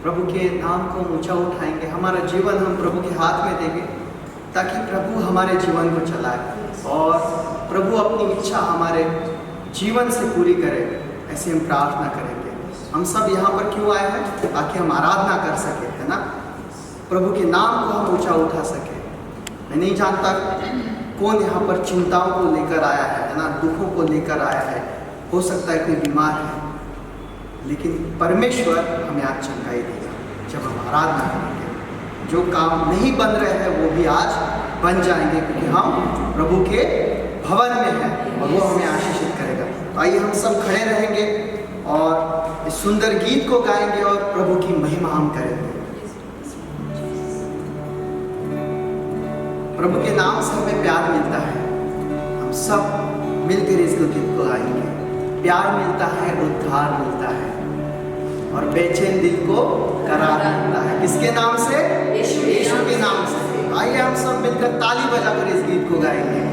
प्रभु के नाम को ऊंचा उठाएंगे, हमारा जीवन हम प्रभु के हाथ में देंगे ताकि प्रभु हमारे जीवन को चलाए और प्रभु अपनी इच्छा हमारे जीवन से पूरी करे। ऐसे हम प्रार्थना करेंगे। हम सब यहाँ पर क्यों आए हैं? ताकि हम आराधना कर सके, है ना, प्रभु के नाम को हम ऊंचा उठा सके। मैं नहीं जानता कौन यहाँ पर चिंताओं को लेकर आया है ना, दुखों को लेकर आया है। हो सकता है कोई बीमार है, लेकिन परमेश्वर हमें आज चंगाई देगा जब हम आराधना करेंगे। जो काम नहीं बन रहे हैं वो भी आज बन जाएंगे, क्योंकि हम प्रभु के भवन में हैं और वो हमें आशीषित करेगा। तो आइए हम सब खड़े रहेंगे और इस सुंदर गीत को गाएंगे और प्रभु की महिमा हम करेंगे। प्रभु के नाम से हमें प्यार मिलता है। हम सब मिलकर इस गीत को गाएंगे। प्यार मिलता है, उद्धार मिलता है और बेचैन दिल को करार मिलता है। किसके नाम से? यीशु के नाम से। आइए हम सब मिलकर ताली बजाकर इस गीत को गाएंगे।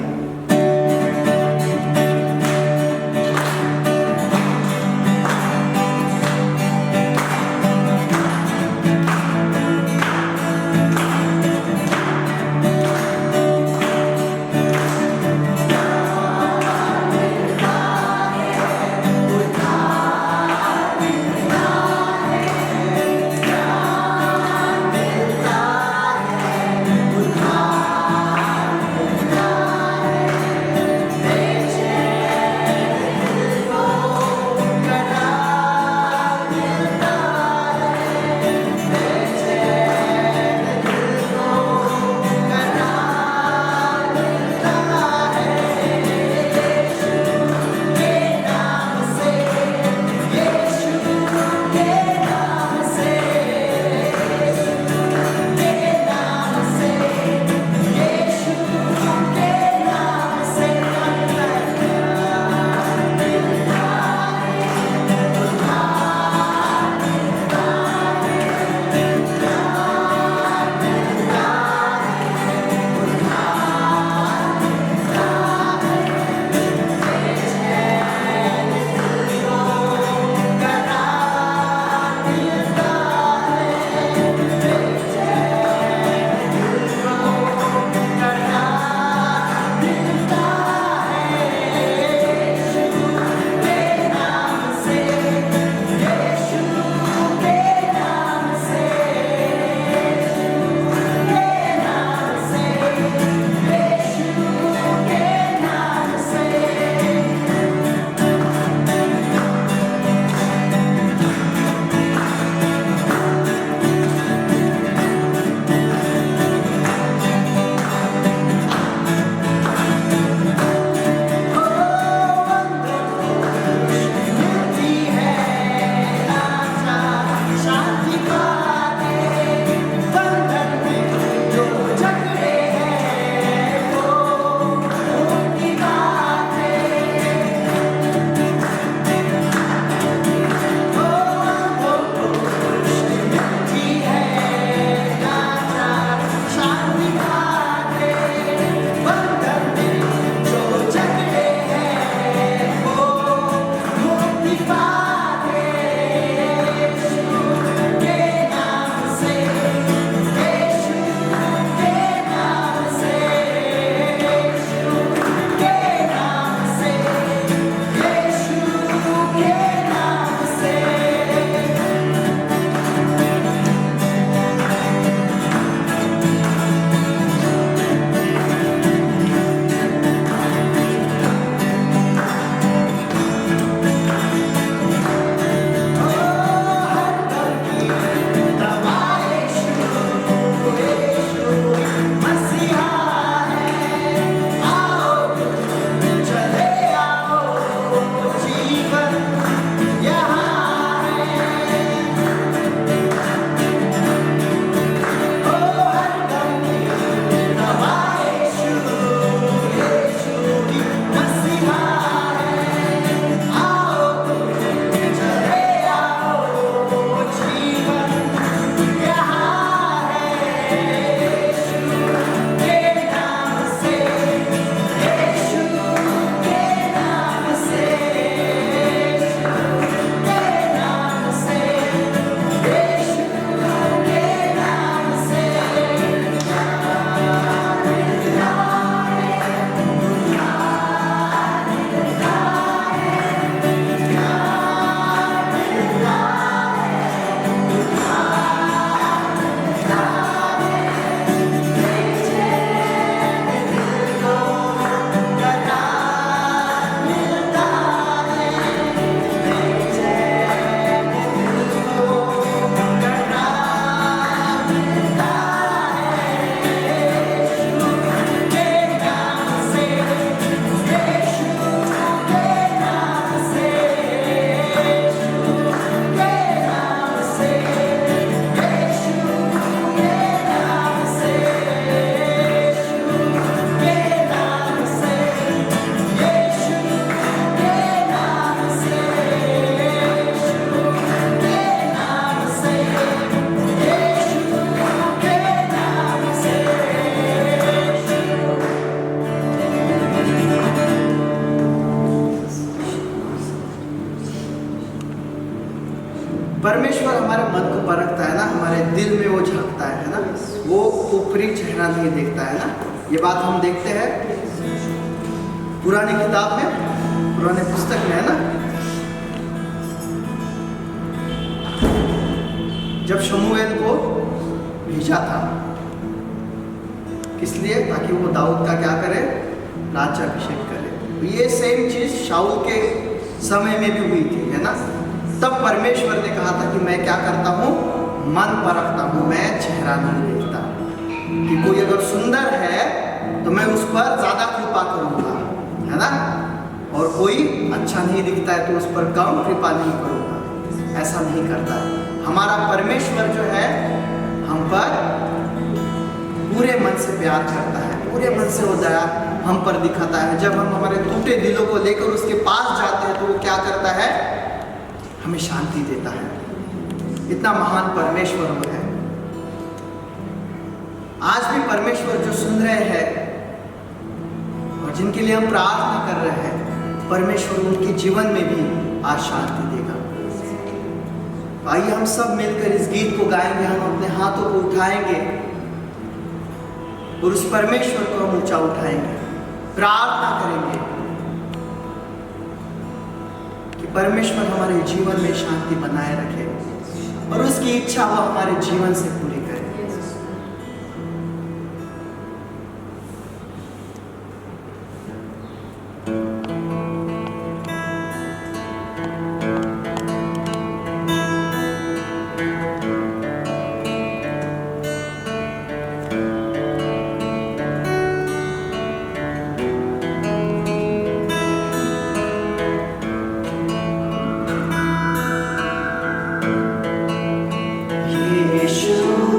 परमेश्वर हमारे मन को परखता है ना, हमारे दिल में वो झांकता है ना, वो ऊपरी चेहरा नहीं देखता है ना। ये बात हम देखते हैं पुरानी किताब में, पुराने पुस्तक में है ना, जब शमूएल को भेजा था, किस लिए? ताकि वो दाऊद का क्या करे? राज्याभिषेक करे। ये सेम चीज शाऊल के समय में भी हुई थी, है ना। तब परमेश्वर ने कहा था कि मैं क्या करता हूँ? मन परखता हूँ, मैं चेहरा नहीं देखता। कि कोई अगर सुंदर है तो मैं उस पर ज्यादा कृपा करूँगा, है ना, और कोई अच्छा नहीं दिखता है तो उस पर कम कृपा नहीं करूँगा। ऐसा नहीं करता है। हमारा परमेश्वर जो है हम पर पूरे मन से प्यार करता है, पूरे मन से वो दया हम पर दिखाता है। जब हम हमारे टूटे दिलों को लेकर उसके पास जाते हैं तो वो क्या करता है? हमें शांति देता है। इतना महान परमेश्वर वो है। आज भी परमेश्वर जो सुन रहे हैं और जिनके लिए हम प्रार्थना कर रहे हैं, परमेश्वर उनके जीवन में भी आज शांति देगा। आइए हम सब मिलकर इस गीत को गाएंगे, हम अपने हाथों को उठाएंगे और उस परमेश्वर को हम ऊंचा उठाएंगे, प्रार्थना करेंगे कि परमेश्वर हमारे जीवन में शांति बनाए रखे और उसकी इच्छा वो हमारे जीवन से पूरी करे। Yeshua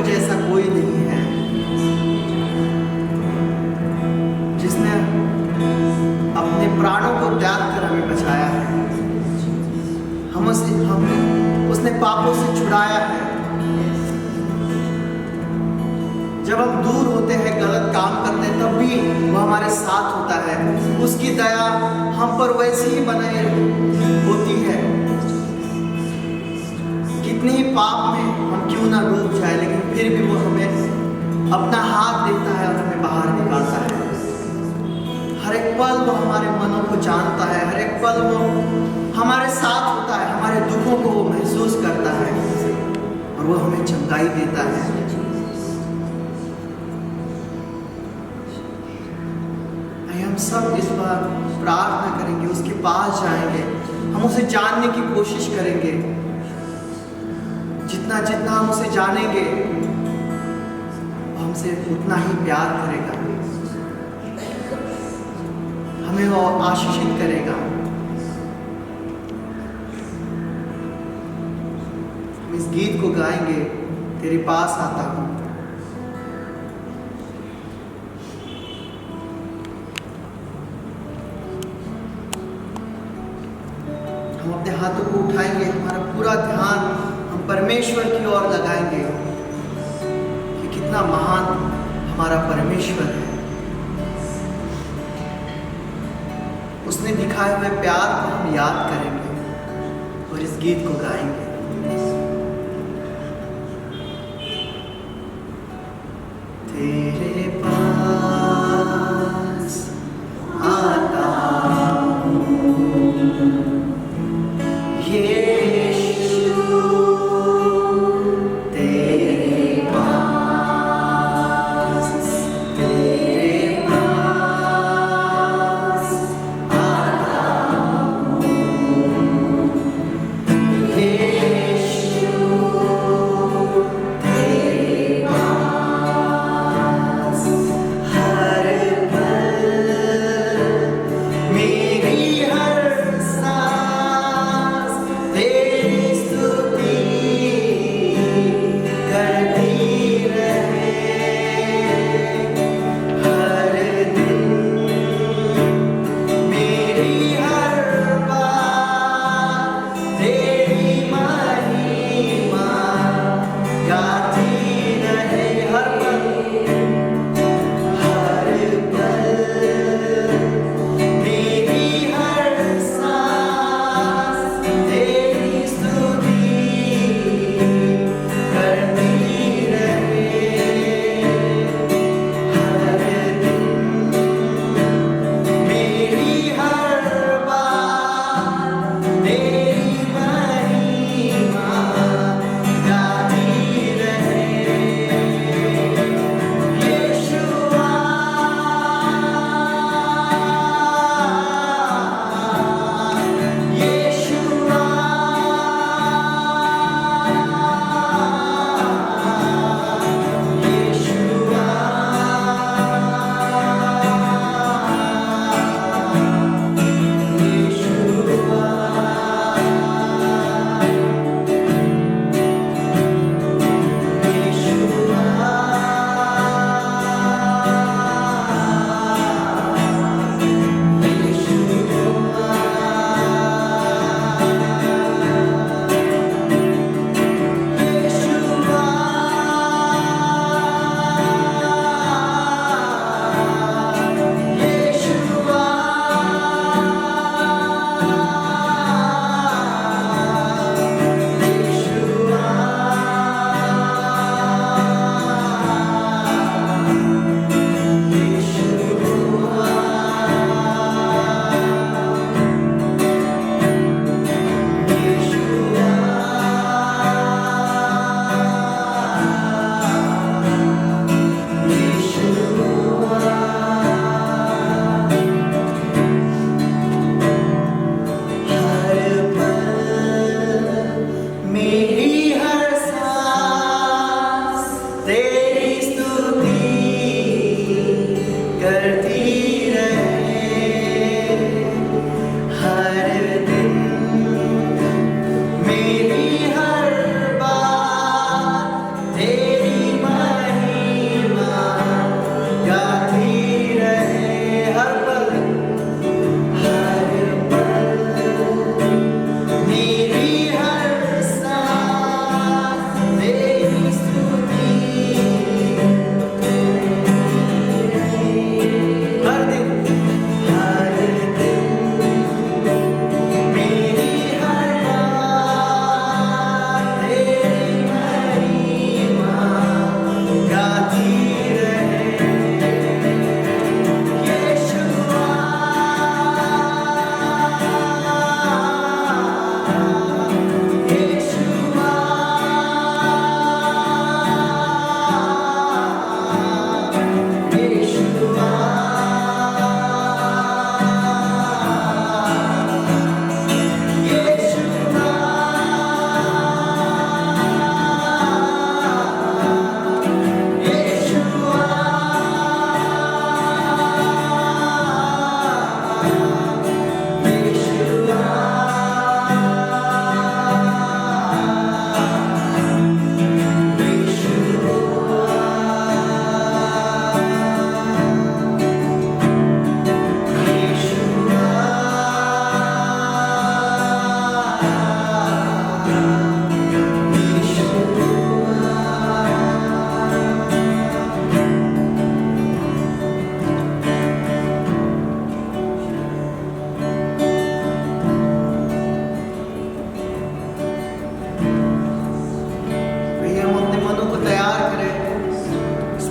जैसा कोई नहीं है, जिसने अपने प्राणों को त्याग कर हमें बचाया है, उसने पापों से छुड़ाया है। जब हम दूर होते हैं, गलत काम करते हैं, तब भी वो हमारे साथ होता है। उसकी दया हम पर वैसी ही बनाए होती है। कितने ही पाप में हम क्यों ना डूब जाए, लेकिन फिर भी वो हमें अपना हाथ देता है और हमें बाहर निकालता है। हर एक पल वो हमारे मनों को जानता है, हर एक पल वो हमारे साथ होता है, हमारे दुखों को वो महसूस करता है और वो हमें चंगाई देता है। हम सब इस बार प्रार्थना करेंगे, उसके पास जाएंगे, हम उसे जानने की कोशिश करेंगे। जितना जितना हम उसे जानेंगे, हमसे उतना ही प्यार करेगा, हमें वो आशीषित करेगा। हम इस गीत को गाएंगे, तेरे पास आता हूँ। हम अपने हाथों को उठाएंगे, हमारा पूरा ध्यान हम परमेश्वर की ओर लगाएंगे कि कितना महान हमारा परमेश्वर है। उसने दिखाए हुए प्यार को हम याद करेंगे और इस गीत को गाएंगे। तेरे पास आता Yeah.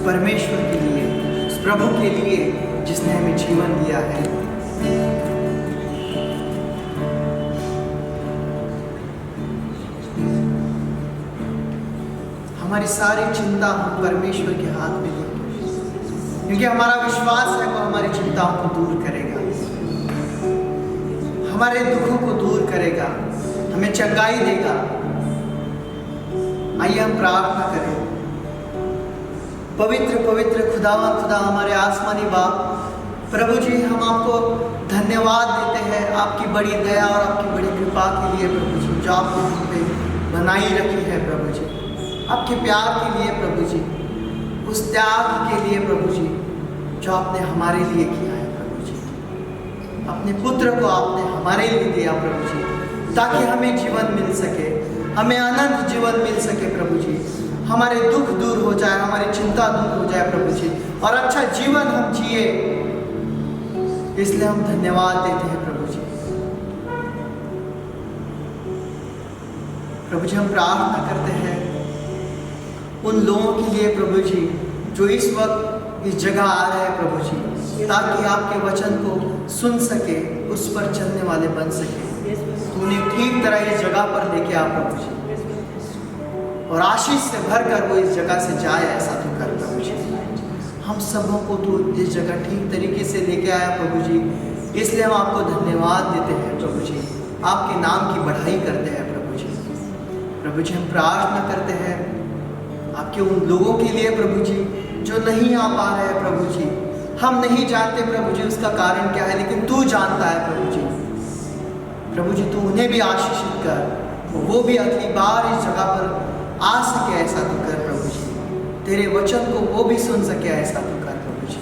परमेश्वर के लिए, उस प्रभु के लिए जिसने हमें जीवन दिया है। हमारी सारी चिंता हम परमेश्वर के हाथ में देंगे, क्योंकि हमारा विश्वास है वो हमारी चिंताओं को दूर करेगा, हमारे दुखों को दूर करेगा, हमें चंगाई देगा। आइए हम प्रार्थना करें। पवित्र पवित्र खुदा हमारे आसमानी बाप, प्रभु जी हम आपको धन्यवाद देते हैं आपकी बड़ी दया और आपकी बड़ी कृपा के लिए प्रभु जी, जो आपने हम पे बनाई रखी है प्रभु जी, आपके प्यार के लिए प्रभु जी, उस त्याग के लिए प्रभु जी जो आपने हमारे लिए किया है प्रभु जी। अपने पुत्र को आपने हमारे लिए दिया प्रभु जी, ताकि हमें जीवन मिल सके, हमें अनंत जीवन मिल सके प्रभु जी, हमारे दुख दूर हो जाए, हमारी चिंता दूर हो जाए प्रभु जी, और अच्छा जीवन हम जिए। इसलिए हम धन्यवाद देते हैं प्रभु जी। प्रभु जी हम प्रार्थना करते हैं उन लोगों के लिए प्रभु जी जो इस वक्त इस जगह आ रहे हैं प्रभु जी, ताकि आपके वचन को सुन सके, उस पर चलने वाले बन सके। तो उन्हें ठीक तरह इस जगह पर लेके आ प्रभु जी, और आशीष से भरकर वो इस जगह से जाए, ऐसा तो कर प्रभु जी। हम सबों को तो इस जगह ठीक तरीके से लेके आया प्रभु जी, इसलिए हम आपको धन्यवाद देते हैं प्रभु जी, आपके नाम की बढ़ाई करते हैं प्रभु जी। प्रभु जी हम प्रार्थना करते हैं आपके उन लोगों के लिए प्रभु जी जो नहीं आ पा रहे हैं प्रभु जी। हम नहीं जानते प्रभु जी उसका कारण क्या है, लेकिन तू जानता है प्रभु जी। प्रभु जी तू उन्हें भी आशीषित कर, वो भी अगली बार इस जगह पर आ सके, ऐसा तो कर प्रभु जी। तेरे वचन को वो भी सुन सके, ऐसा तो कर प्रभु जी।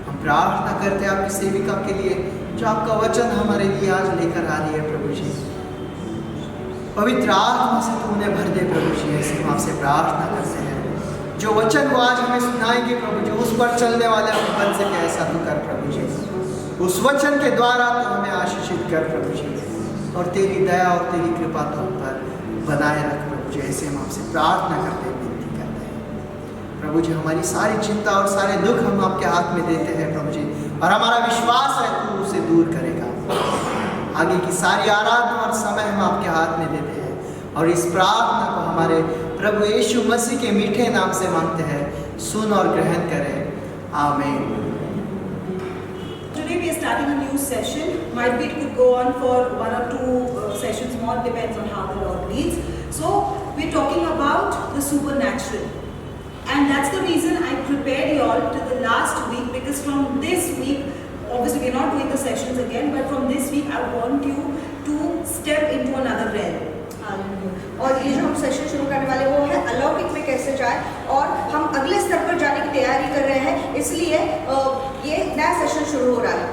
हम प्रार्थना करते हैं आपकी सेविका के लिए जो आपका वचन हमारे लिए आज लेकर आ रही है प्रभु जी। पवित्र आत्मा से तू उन्हें भर दे प्रभु जी, ऐसे हम आपसे प्रार्थना करते हैं। जो वचन वो आज हमें सुनाएंगे प्रभु जी, उस पर चलने वाले हम बन सके, ऐसा तो कर प्रभु जी। उस वचन के द्वारा तो हमें आशीषित कर प्रभु जी, और तेरी दया और तेरी कृपा तो हम पर बनाए रख प्रभु जी। ऐसे हम आपसे प्रार्थना करते हैं, विनती करते हैं प्रभु जी। हमारी सारी चिंता और सारे दुख हम आपके हाथ में देते हैं प्रभु जी, और हमारा विश्वास है तू उसे दूर करेगा। आगे की सारी आराधना और समय हम आपके हाथ में देते हैं, और इस प्रार्थना को हमारे प्रभु यीशु मसीह के मीठे नाम से मांगते हैं, सुन और ग्रहण करें, आमीन। Today we are starting a new session. Might be it could go on for 1 or 2 sessions more, depends on how the Lord leads. So we're talking about the supernatural, and that's the reason I prepared you all to the last week, because from this week, obviously we're not doing the sessions again, but from this week I want you to step into another realm. और ये जो हम session शुरू करने वाले वो है अलौकिक में कैसे जाए, और हम अगले स्तर पर जाने की तैयारी कर रहे हैं, इसलिए ये नया सेशन शुरू हो रहा है।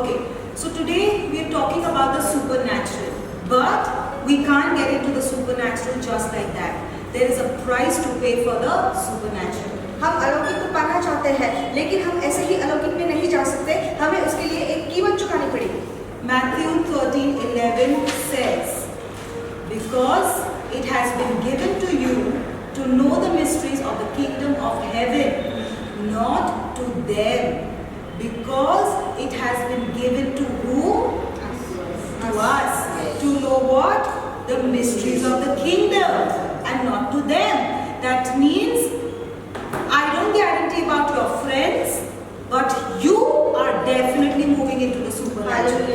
Okay, so today we are talking about the supernatural, but we can't get into the supernatural just like that. There is a price to pay for the supernatural. हम अलौकिक को पाना चाहते हैं, लेकिन हम ऐसे ही अलौकिक में नहीं जा सकते, हमें उसके लिए एक कीमत चुकानी पड़ेगी। Matthew 13:11 says, because it has been given to you to know the mysteries of the kingdom of heaven, not to them, because it has been given to whom? To us. To know what? The mysteries of the kingdom, and not to them. That means I don't guarantee about your friends, but you are definitely moving into the supernatural.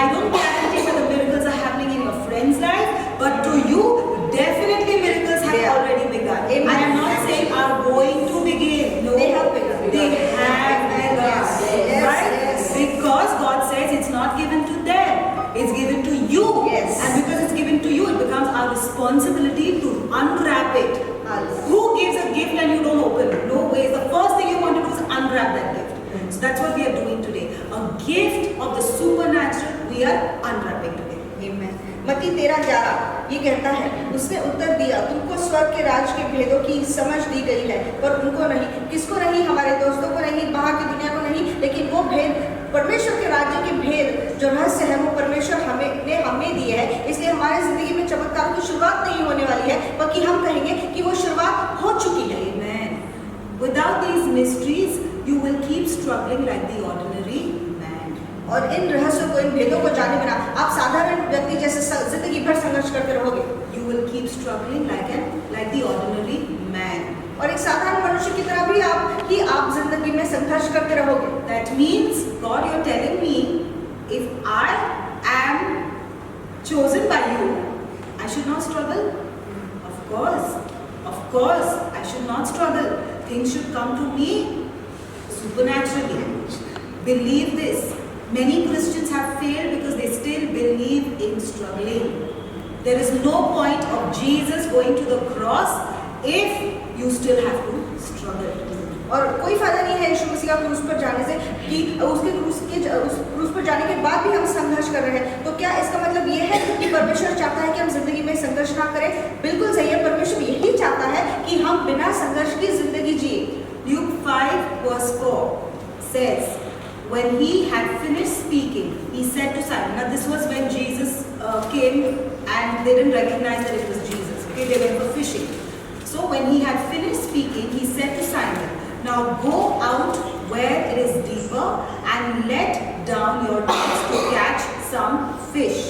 I don't guarantee that the miracles are happening in your friend's life, but to you, definitely miracles have already begun. Amen. I am not saying are going to begin. No, They have begun. They have begun. Yes. Right? Yes. Because God says it's not given to them, it's given to you. Yes. And because it's given to you, it becomes our responsibility to unwrap it. Who gives a gift and you don't open it? No way. The first thing you want to do is unwrap that gift. So that's what we are doing today. A gift of the supernatural we are unwrapping today. Amen. मत्ती 13:11 ये कहता है, उसने उत्तर दिया, तुमको स्वर्ग के राज के भेदों की समझ दी गई है, पर उनको नहीं। किसको नहीं? हमारे दोस्तों को नहीं, बाहर की दुनिया को नहीं, लेकिन वो भेद, परमेश्वर के राज्य के भेद जो रहस्य है, वो परमेश्वर हमें दिए है। इसलिए हमारे जिंदगी में चमत्कारों की शुरुआत नहीं होने वाली है, बल्कि हम कहेंगे कि वो शुरुआत हो चुकी है। Amen. Without mysteries, you will keep struggling like the ordinary man. और इन रहस्यों को, इन भेदों को जाने बिना आप साधारण व्यक्ति जैसे जिंदगी भर संघर्ष करते रहोगे. You will keep struggling like the ordinary man. और एक साधारण मनुष्य की तरह भी आप जिंदगी में संघर्ष करते रहोगे. That means, God, you're telling me, if I am chosen by you, I should not struggle? Of course, I should not struggle. Things should come to me supernaturally. Believe this. Many Christians have failed because they still believe in struggling. There is no point of Jesus going to the cross if you still have to struggle. और कोई फायदा नहीं है यीशु मसीह का क्रूस पर जाने से कि उसके क्रूस पर जाने के बाद भी हम संघर्ष कर रहे हैं. तो क्या इसका मतलब ये है कि परमेश्वर चाहता है कि हम जिंदगी में संघर्ष ना करें? बिल्कुल सही है. परमेश्वर यही चाहता है कि हम बिना संघर्ष की जिंदगी जिए. Luke 5:4 says, when he had finished speaking, he said to Simon. Now this was when Jesus came and they didn't recognize that it was Jesus. Okay, they went for fishing. So when he had finished speaking, he said to Simon, now go out where it is deeper and let down your nets to catch some fish.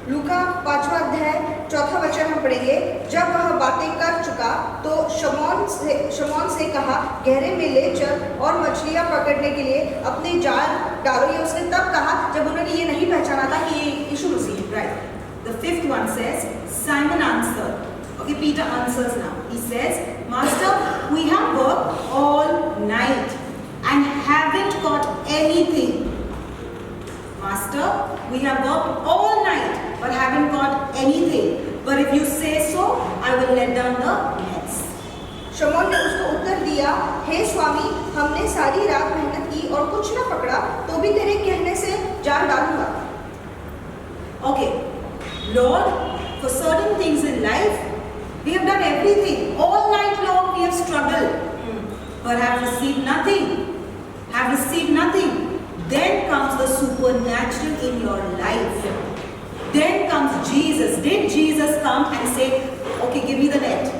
लूका 5वां अध्याय 4वां वचन हम पढ़ेंगे. जब वह बातें कर चुका तो शमौन से कहा, गहरे में ले चल और मछलियां पकड़ने के लिए अपने जाल डालो. ये उसने तब कहा जब उन्होंने ये नहीं पहचाना था कि ये यीशु मसीह है. Right. The 5th one says, Simon answered. Okay, Peter answers now. He says, Master, we have worked all night and haven't caught anything. Master, we have worked all night but haven't caught anything. But if you say so, I will let down the nets. शमौन ने उसको उत्तर दिया, हे स्वामी, हमने सारी रात मेहनत की और कुछ न पकड़ा, तो भी तेरे कहने से जाल डालूंगा. Okay, Lord, for certain things in life, we have done everything. All night long we have struggled, but have received nothing. Then comes the supernatural in your life. Then comes Jesus. Did Jesus come and say, okay, give me the net.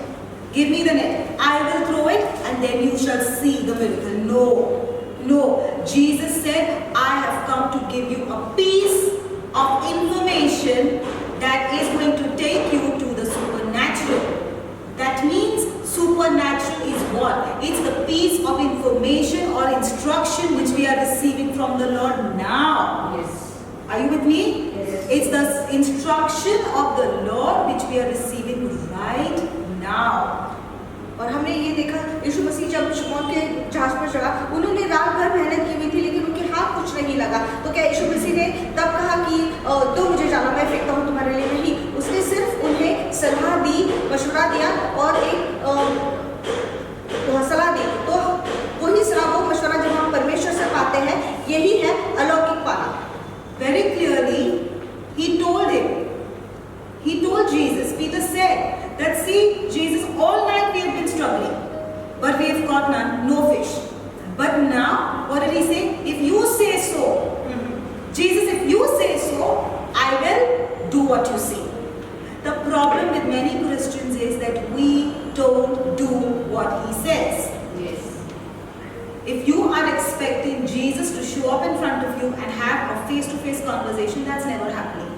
Give me the net. I will throw it and then you shall see the miracle. No. Jesus said, I have come to give you a piece of information that is going to take you to the supernatural. That means supernatural is what? It's the piece of information or instruction which we are receiving from the Lord now. Yes. Are you with me? Yes. It's the instruction of the Lord which we are receiving right now. और हमने ये देखा, यीशु मसीह जब शमौन के जहाज पर चढ़ा, उन्होंने रात भर मेहनत की हुई थी लेकिन उनके हाथ कुछ नहीं लगा. तो क्या यीशु मसीह ने तब कहा कि तो मुझे जाना, मैं फेंकता हूँ तुम्हारे लिए? नहीं. उसने सिर्फ उन्हें सलाह दी, मशवरा दिया और एक सलाह दी. तो वही सलाह, वो मशवरा जब हम परमेश्वर से पाते हैं, यही है अलौकिक पाना. Very clearly, he told him. He told Jesus. Peter said that, see, Jesus, all night we have been struggling, but we have caught none, no fish. But now, what did he say? If you say so, Jesus, if you say so, I will do what you say. The problem with many Christians is that we don't do what he says. Yes. If you are expecting Jesus to show up in front of you and have a face-to-face conversation, that's never happening.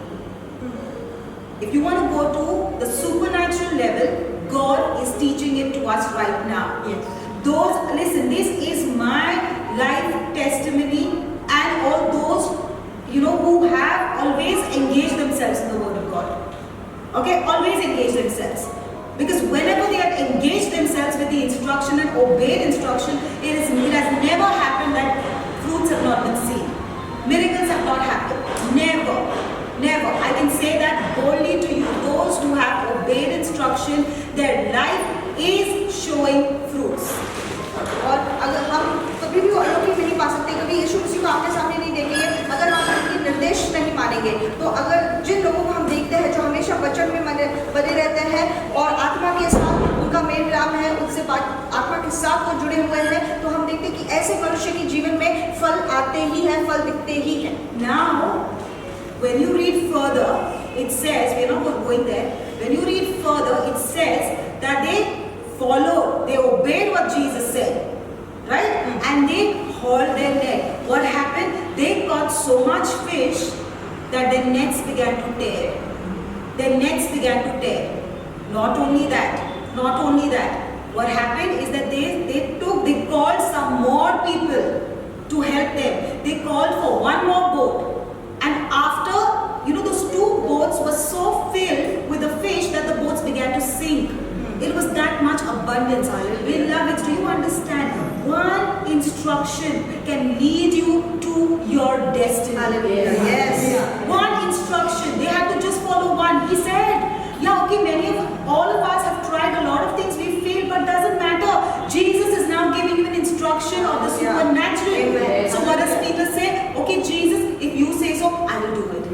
If you want to go to the supernatural level, God is teaching it to us right now. Yes. Listen, this is my life testimony, and all those, who have always engaged themselves in the Word of God. Okay, always engage themselves. Because whenever they have engaged themselves with the instruction and obeyed instruction, it has never happened that fruits have not been seen. Miracles have not happened. Never. Never. I can say that boldly to you. Those who have obeyed instruction, their life is showing fruits. और अगर हम कभी भी अलौकिक नहीं पा सकते, कभी यीशु मसीह को आमने सामने नहीं देखेंगे, अगर हम उनके निर्देश नहीं मानेंगे, तो अगर जिन लोगों को हम देखते हैं जो हमेशा वचन में बने रहते हैं और आत्मा के साथ उनका मेल मिलाप है, उनसे आत्मा के साथ वो जुड़े हुए हैं, तो हम देखते हैं कि ऐसे मनुष्य के जीवन में फल आते ही हैं, फल दिखते ही हैं. Now, when you read further, it says, we are not going there, when you read further, it says that they followed, they obeyed what Jesus said. right? And they hauled their net. What happened? They caught so much fish that their nets began to tear. Their nets began to tear. Not only that. What happened is that they called some more people to help them. They called for one more boat. And after, those two boats were so filled with the fish that the boats began to sink. It was that much abundance. Beloveds, do you understand? One instruction can lead you to your destiny. Hallelujah. Yes. One instruction. They had to just follow one. He said, all of us have tried a lot of things, we failed, but doesn't matter. Jesus is now giving you an instruction of the supernatural. Amen. So what does Peter say? Okay, Jesus, if you say so, I will do it.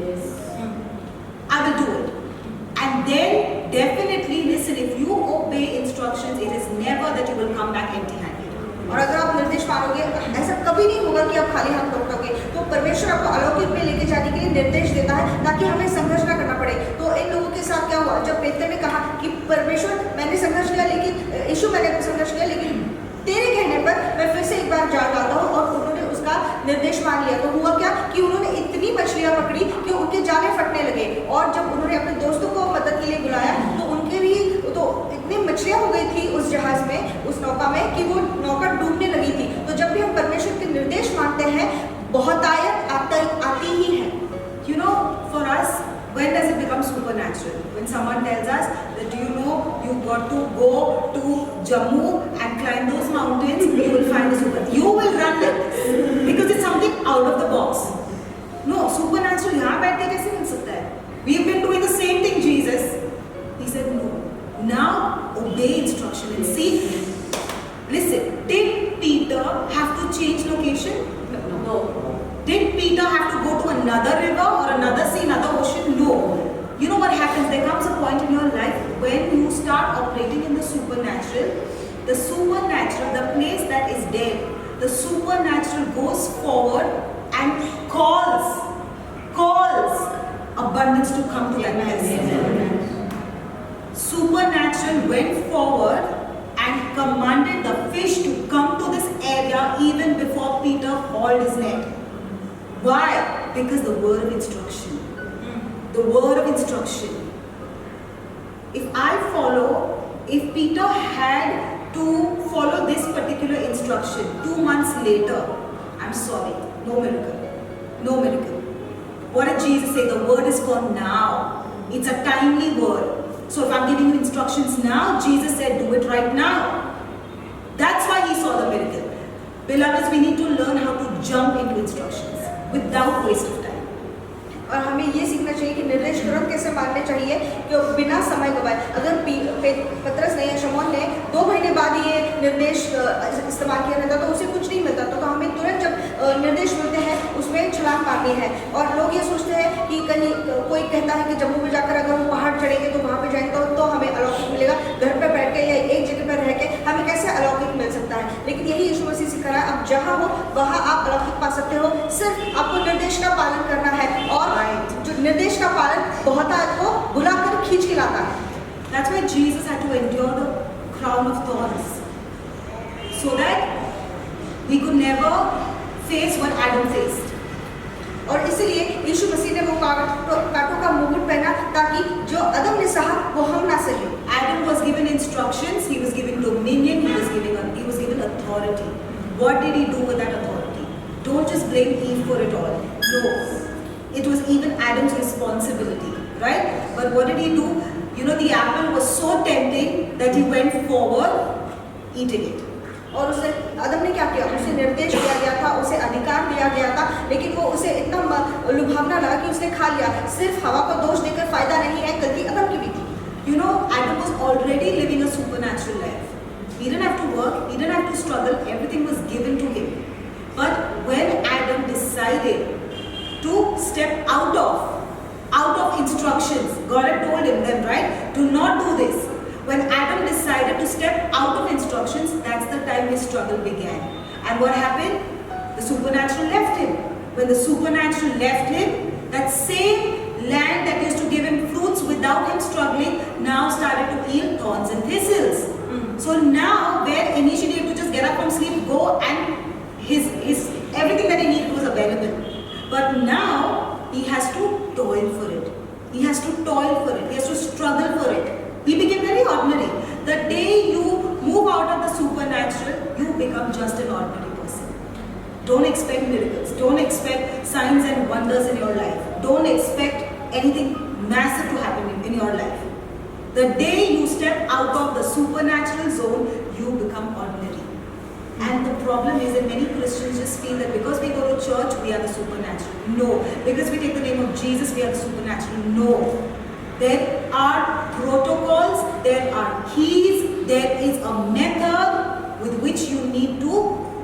I will do it. And then definitely listen, if you obey instructions, it is never that you will come back empty-handed. और अगर आप निर्देश मानोगे, ऐसा कभी नहीं होगा कि आप खाली हाथ लौटोगे। तो परमेश्वर आपको अलौकिक में लेके जाने के लिए निर्देश देता है ताकि हमें संघर्ष ना करना पड़े। तो इन लोगों के साथ क्या हुआ, जब पेत्र ने कहा कि परमेश्वर मैंने संघर्ष किया, लेकिन यीशु मैंने संघर्ष किया, लेकिन तेरे कहने पर मैं फिर से एक बार जाल डालता हूँ, और उन्होंने उसका निर्देश मान लिया। तो हुआ क्या कि उन्होंने इतनी मछलियाँ पकड़ी कि उनके जाले फटने लगे, और जब उन्होंने अपने दोस्तों को मदद के लिए बुलाया तो उनके भी तो इतनी मछलियाँ हो गई थी उस जहाज में, उस नौका में, कि वो नौका डूबने लगी थी। तो जब भी हम परमेश्वर के निर्देश मानते हैं, बहुतायत आती ही है। For us, when does it become supernatural? When someone tells us that, do you know, you got to go to Jammu and climb those mountains, you will find the supernatural. You will run like this because it's something out of the box. No, supernatural यहाँ बैठ के कैसे मिल सकता है? We've been doing the same thing, Jesus. He said no. Now obey instruction and see. Listen, did Peter have to change location? No. Did Peter have to go to another river or another sea, another ocean? No. You know what happens? There comes a point in your life when you start operating in the supernatural, the place that is dead, the supernatural goes forward and calls abundance to come to that place. Supernatural went forward and commanded the fish to come to this area even before Peter hauled his net. Why? Because the word of instruction. The word of instruction. If Peter had to follow this particular instruction 2 months later, I'm sorry, no miracle. What did Jesus say? The word is for now. It's a timely word. So if I'm giving you instructions now, Jesus said do it right now. That's why he saw the miracle. Beloveds, we need to learn how to jump into instructions without waste of time. और हमें ये सीखना चाहिए कि निर्देश तुरंत कैसे मानने चाहिए कि बिना समय गवाए। अगर पतरस ने या शमौन ने 2 महीने बाद ये निर्देश इस्तेमाल किया रहता तो उसे कुछ नहीं मिलता। तो हमें तुरंत जब निर्देश मिलते हैं उसमें छलांग मारनी है। और लोग ये सोचते हैं कि कहीं कोई कहता है कि जम्मू में जाकर अगर हम पहाड़ चढ़ेंगे तो वहाँ पे जाएंगे तो हमें अलौकिक मिलेगा। घर पर बैठ के या एक जगह पर रह के हमें कैसे अलौकिक मिल सकता है? लेकिन यही यीशु मसीह सिखा रहा है, आप जहाँ हो वहाँ आप अलौकिक पा सकते हो। सिर्फ आपको निर्देश का पालन करना है, और जो निर्देश का पालन बहुतायत को बुलाकर खींच के लाता है। That's why Jesus had to endure the crown of thorns, so that we could never face what Adam faced. और इसीलिए यीशु मसीह ने वो कांटों का मुकुट पहना ताकि जो अदम ने सहा वो हम ना सहे। Adam was given instructions, he was given dominion, he was given authority. What did he do with that authority? Don't just blame Eve for it all. No. It was even Adam's responsibility, right? But what did he do? The apple was so tempting that he went forward eating it. और उसे अदम ने क्या किया? उसे निर्देश दिया गया था, उसे अधिकार दिया गया था, लेकिन वो उसे इतना लुभावना लगा कि उसने खा लिया। सिर्फ हवा को दोष देकर फायदा नहीं है, गलती अदम की भी थी। Adam was already living a supernatural life. He didn't have to work, he didn't have to struggle, everything was given to him. But when Adam decided to step out of instructions, God had told him then, right? Do not do this. When Adam decided to step out of instructions, that's the time his struggle began. And what happened? The supernatural left him. When the supernatural left him, that same land that used to give him fruits without him struggling now started to yield thorns and thistles. So now, where initially you had to just get up from sleep, go and his everything that he needed was available. But now he has to toil for it. He has to toil for it. He has to struggle for it. He became very ordinary. The day you move out of the supernatural, you become just an ordinary person. Don't expect miracles. Don't expect signs and wonders in your life. Don't expect anything massive to happen in your life. The day you step out of the supernatural zone, you become ordinary. And the problem is that many Christians just feel that because we go to church, we are the supernatural. No. Because we take the name of Jesus, we are the supernatural. No. There are protocols, there are keys, there is a method with which you need to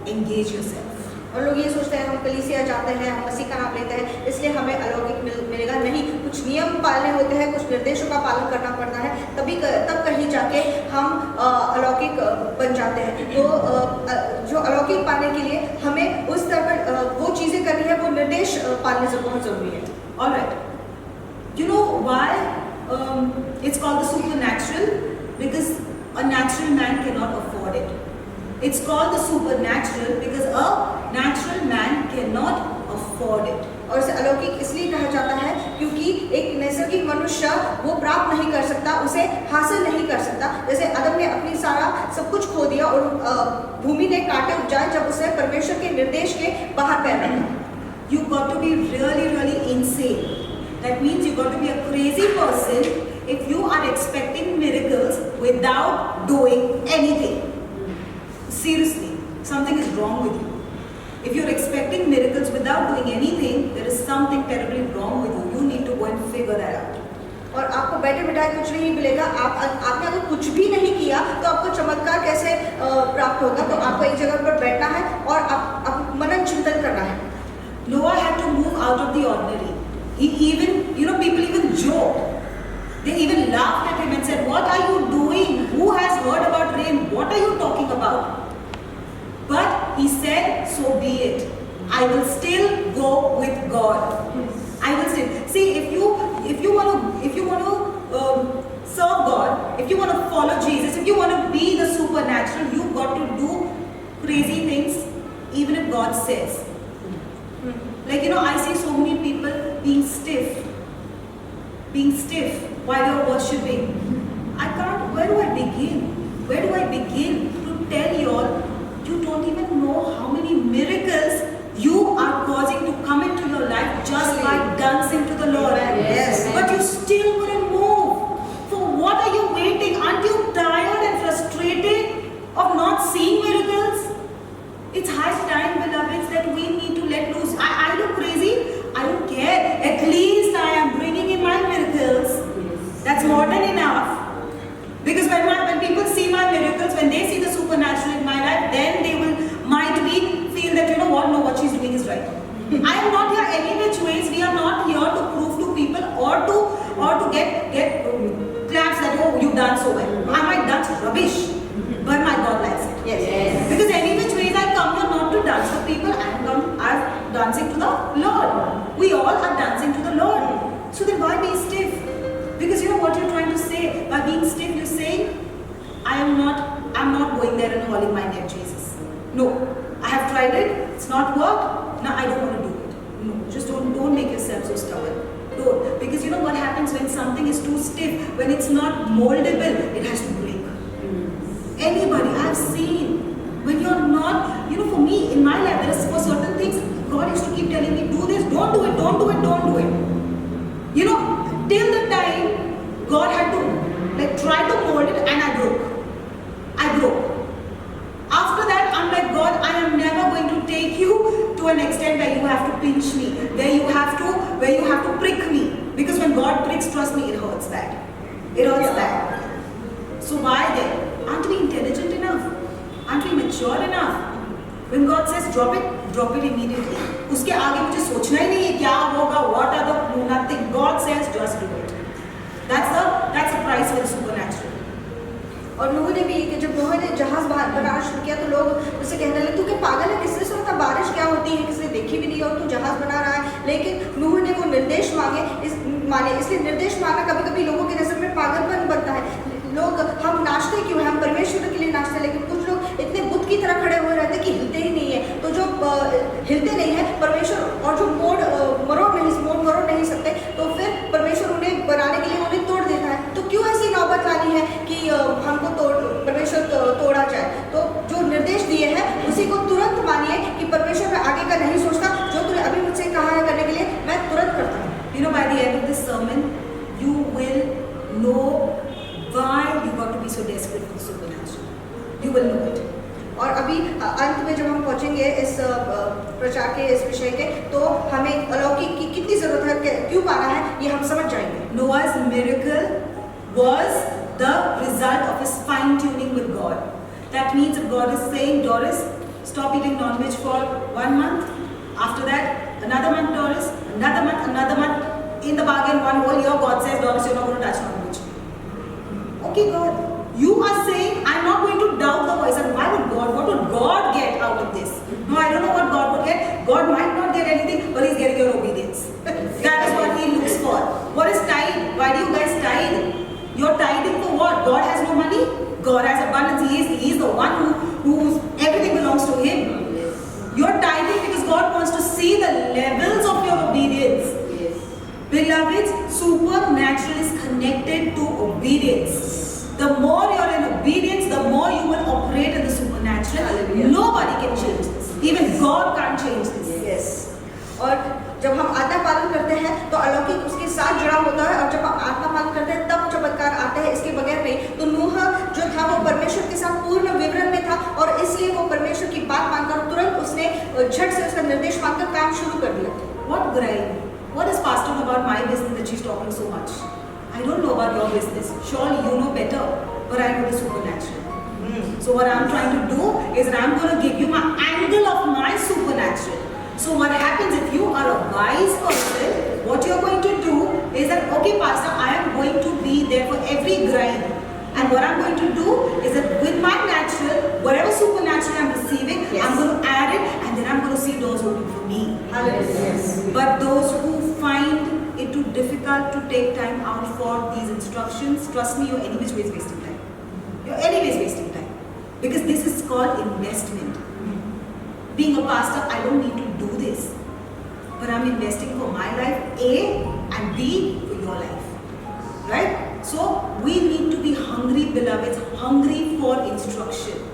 engage yourself. और लोग ये सोचते हैं हम कलीसिया जाते हैं, हम मसीह का नाम लेते हैं, इसलिए हमें अलौकिक मिलेगा। नहीं, कुछ नियम पालने होते हैं, कुछ निर्देशों का पालन करना पड़ता है, तब कहीं जाके हम अलौकिक बन जाते हैं। तो जो अलौकिक पाने के लिए हमें उस स्तर पर वो चीज़ें करनी है, वो निर्देश पालने से बहुत ज़रूरी है। All right. You know why it's called the supernatural? Because a natural man cannot afford it. It's called the supernatural because a natural man cannot afford it. और इसे अलौकिक इसलिए कहा जाता है क्योंकि एक नैसर्गिक मनुष्य वो प्राप्त नहीं कर सकता, उसे हासिल नहीं कर सकता। जैसे आदम ने अपनी सारा सब कुछ खो दिया और भूमि ने कांटे उपजाए जब उसे परमेश्वर के निर्देश के बाहर पैर रखा। You got to be really, really insane. That means you got to be a crazy person if you are expecting miracles without doing anything. Seriously, something is wrong with you. If you're expecting miracles without doing anything, there is something terribly wrong with you. You need to go and figure that out. और आपको बैठे बिठाए कुछ नहीं मिलेगा। आपने अगर कुछ भी नहीं किया तो आपको चमत्कार कैसे प्राप्त होगा? तो आपको एक जगह पर बैठना है और आप मनन चिंतन करना है। Noah had to move out of the ordinary. He even, people even joked. They even laughed at him and said, "What are you doing? Who has heard about rain? What are you talking about?" But he said, "So be it. I will still go with God. I will still see if you want to serve God, if you want to follow Jesus, if you want to be the supernatural, you've got to do crazy things, even if God says." Like I see so many people being stiff while you're worshiping. I can't. Where do I begin? Where do I begin to tell you all? You don't even know how many miracles you are causing to come into your life just by dancing to the Lord. Yes. But you still wouldn't move. For what are you waiting? Aren't you tired and frustrated of not seeing miracles? It's high time, beloveds, that we need to let loose. I look crazy. I don't care. At least I am bringing in my miracles. That's more than enough. Because when people see my miracles, when they see the supernatural in my life, then they might feel that no, what she's doing is right. I am not here any which ways. We are not here to prove to people or to get claps that you've done so well. I might dance rubbish, but my God likes it. Yes. Because any which ways I come here not to dance for people, I'm dancing to the Lord. We all are dancing to the Lord. So then why be stiff? Because what you're trying to say by being stiff, you're saying, I'm not going there and hauling my neck, Jesus. No, I have tried it. It's not worked. Now I don't want to do it. No, just don't make yourself so stubborn. Don't, because what happens when something is too stiff, when it's not moldable, it has to break. Anybody I've seen, when you're not, for me in my life, there is for certain things God used to keep telling me, do this, don't do it, don't do it, don't do it. Till the time God had to try to mold it, and I broke. After that, I'm like, God, I am never going to take you to an extent where you have to pinch me, where you have to prick me. Because when God pricks, trust me, it hurts bad. It hurts bad. So why then? Aren't we intelligent enough? Aren't we mature enough? When God says drop it immediately. उसके आगे मुझे सोचना ही नहीं है क्या होगा, what are the nothing. God says just do it. That's the price for the supernatural. और नूह ने भी जब नूह ने जहाज बनाना शुरू किया तो लोग उसे कहने लगे, तू क्या पागल है? किसने सुना था बारिश क्या होती है? किसने देखी भी नहीं और तू जहाज बना रहा है? लेकिन नूह ने वो निर्देश माने इसलिए निर्देश मानना कभी कभी लोगों की नजर में पागलपन बनता है। लोग हम नाचते क्यों हैं? हम परमेश्वर के लिए नाचते हैं, लेकिन कुछ लोग इतने बुत की तरह खड़े हुए रहते कि sermon, you will know why you got to be so desperate for the supernatural. You will know it. और अभी अंत में जब हम पहुंचेंगे इस प्रचार के इस विषय के, तो हमें अलौकिक की कितनी जरूरत है, क्यों पाना है, ये हम समझ जाएंगे. Noah's miracle was the result of his fine tuning with God. That means if God is saying, Doris, stop eating non-veg for 1 month. After that, another month, Doris, another month. In the bargain, 1 whole year, God says, Doris, you're not going to touch non-veg. Okay, God, you are saying, I'm not going to doubt the voice. And what would God get out of this? No, I don't know what God would get. God might not get anything, but He's getting your obedience. That is what He looks for. What is tithe? Why do you guys tithe? You're tithing for what? God has no money? God has abundance. He is the one whose everything belongs to Him. You're tithing because God wants to see the levels of your obedience. Beloveds, supernatural is connected to obedience. The more you're in obedience, the more you will operate in the supernatural. Hallelujah. Nobody can change this. Even God can't change this. Yes. और जब हम आज्ञा पालन करते हैं तो अलौकिक उसके साथ जुड़ा होता है, और जब हम आज्ञा पालन करते हैं तब चमत्कार आते हैं, इसके बगैर नहीं. तो नूह जो था वो परमेश्वर के साथ पूर्ण विवरण में था, और इसलिए वो परमेश्वर की बात मानकर तुरंत उसने झट से उसका निर्देश मानकर काम शुरू कर दिया. What grind? What is pastor about my business that she's talking so much? I don't know about your business. Surely you know better, but I know the supernatural. So what I'm trying to do is that I'm going to give you my angle of my supernatural. So what happens if you are a wise person, what you're going to do is that, okay pastor, I am going to be there for every grind. And what I'm going to do is that with my natural, whatever supernatural I'm receiving, Yes. I'm going to add it, and then I'm going to see doors open for me. Hallelujah. But those who find it too difficult to take time out for these instructions, trust me, you're anyways wasting time. You're anyways wasting time. Because this is called investment. Being a pastor, I don't need to do this. But I'm investing for my life, A, and B, for your life. Right? So, we need to be hungry, beloveds, hungry for instruction.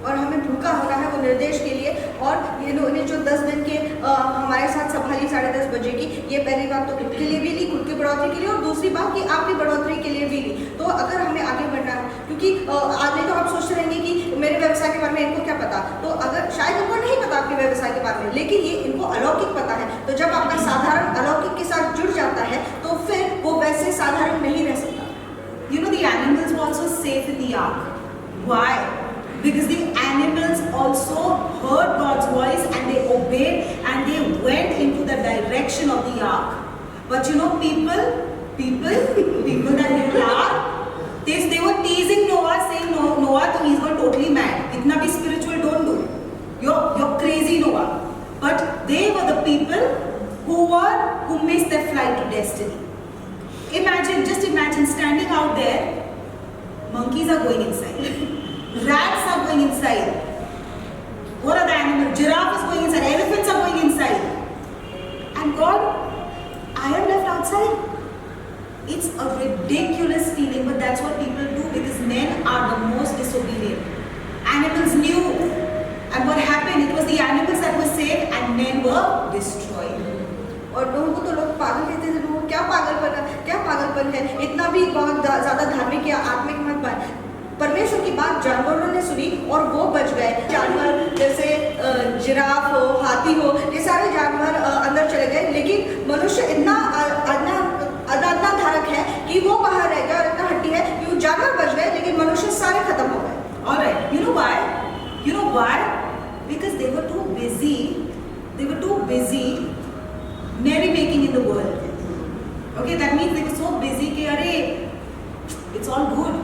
और हमें भूखा होना है वो निर्देश के लिए. और इन्होंने जो 10 दिन के हमारे साथ संभाली 10:30 बजे की, ये पहली बात तो खुद के लिए भी ली, खुद की बढ़ोतरी के लिए, और दूसरी बात कि आपकी बढ़ोतरी के लिए भी ली. तो अगर हमें आगे बढ़ना है, क्योंकि आदमी तो आप सोचते रहेंगे कि मेरे व्यवसाय के बारे में इनको क्या पता, तो अगर शायद उनको नहीं पता आपके व्यवसाय के बारे में, लेकिन ये इनको अलौकिक पता है. तो जब आपका साधारण अलौकिक के साथ जुड़ जाता है तो फिर वो वैसे साधारण नहीं रह सकता. You know, the animals were also safe in the ark. Why? Because the animals also heard God's voice and they obeyed and they went into the direction of the ark. But you know, people that live in the ark, they were teasing Noah, saying, Noah, he's gone totally mad. Itna bhi spiritual don't do. You're crazy, Noah. But they were the people who missed their flight to destiny. Just imagine standing out there, monkeys are going inside. Rats are going inside. What are the animals? Giraffe is going inside. Elephants are going inside. And God, I am left outside. It's a ridiculous feeling, but that's what people do because men are the most disobedient. Animals knew. And what happened? It was the animals that were saved and men were destroyed. और लोगों को तो लोग पागल कहते थे. लोग क्या पागलपन है, इतना भी बहुत ज़्यादा धार्मिक या आत्मिक मत बन. परमेश्वर की बात जानवरों ने सुनी और वो बच गए. जानवर जैसे जिराफ हो, हाथी हो, ये सारे जानवर अंदर चले गए, लेकिन मनुष्य इतना धारक है कि वो बाहर रह गया, और इतना हट्टी है कि वो जानवर बच गए लेकिन मनुष्य सारे खत्म हो गए. Alright, you know why? Because they were too busy merrymaking in the world. Okay, that means they were so busy कि it's all good.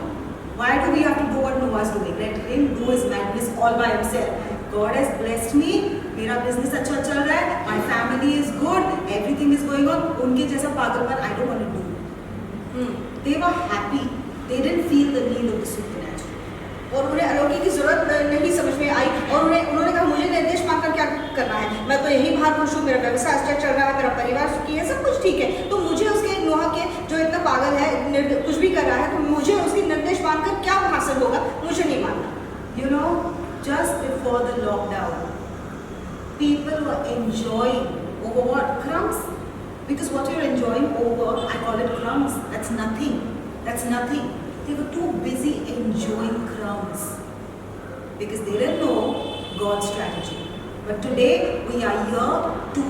Why do we have to do what Noah is doing? Let him do his madness all by himself. God has blessed me. मेरा business अच्छा चल रहा है. My family is good. Everything is going on. उनके जैसा पागलपन I don't want to do. They were happy. They didn't feel the need of the supernatural. और उन्हें अलौकिक की जरूरत नहीं समझ में आई, और उन्होंने कहा मुझे निर्देश मांगकर क्या करना है, मैं तो यही बाहर खुश हूँ, मेरा व्यवसाय अच्छा चल रहा है, मेरा परिवार सुखी है, सब कुछ ठीक है, तो मुझे उसके नोह के जो इतना पागल है कुछ भी कर रहा है, तो मुझे उसकी निर्देश मानकर क्या हासिल होगा, मुझे नहीं मानना. You know, just before the lockdown, people were enjoying over what? Crumbs. Because what you're enjoying over, I call it crumbs. That's nothing. That's nothing. They were too busy enjoying crumbs because they didn't know God's strategy. But today we are here to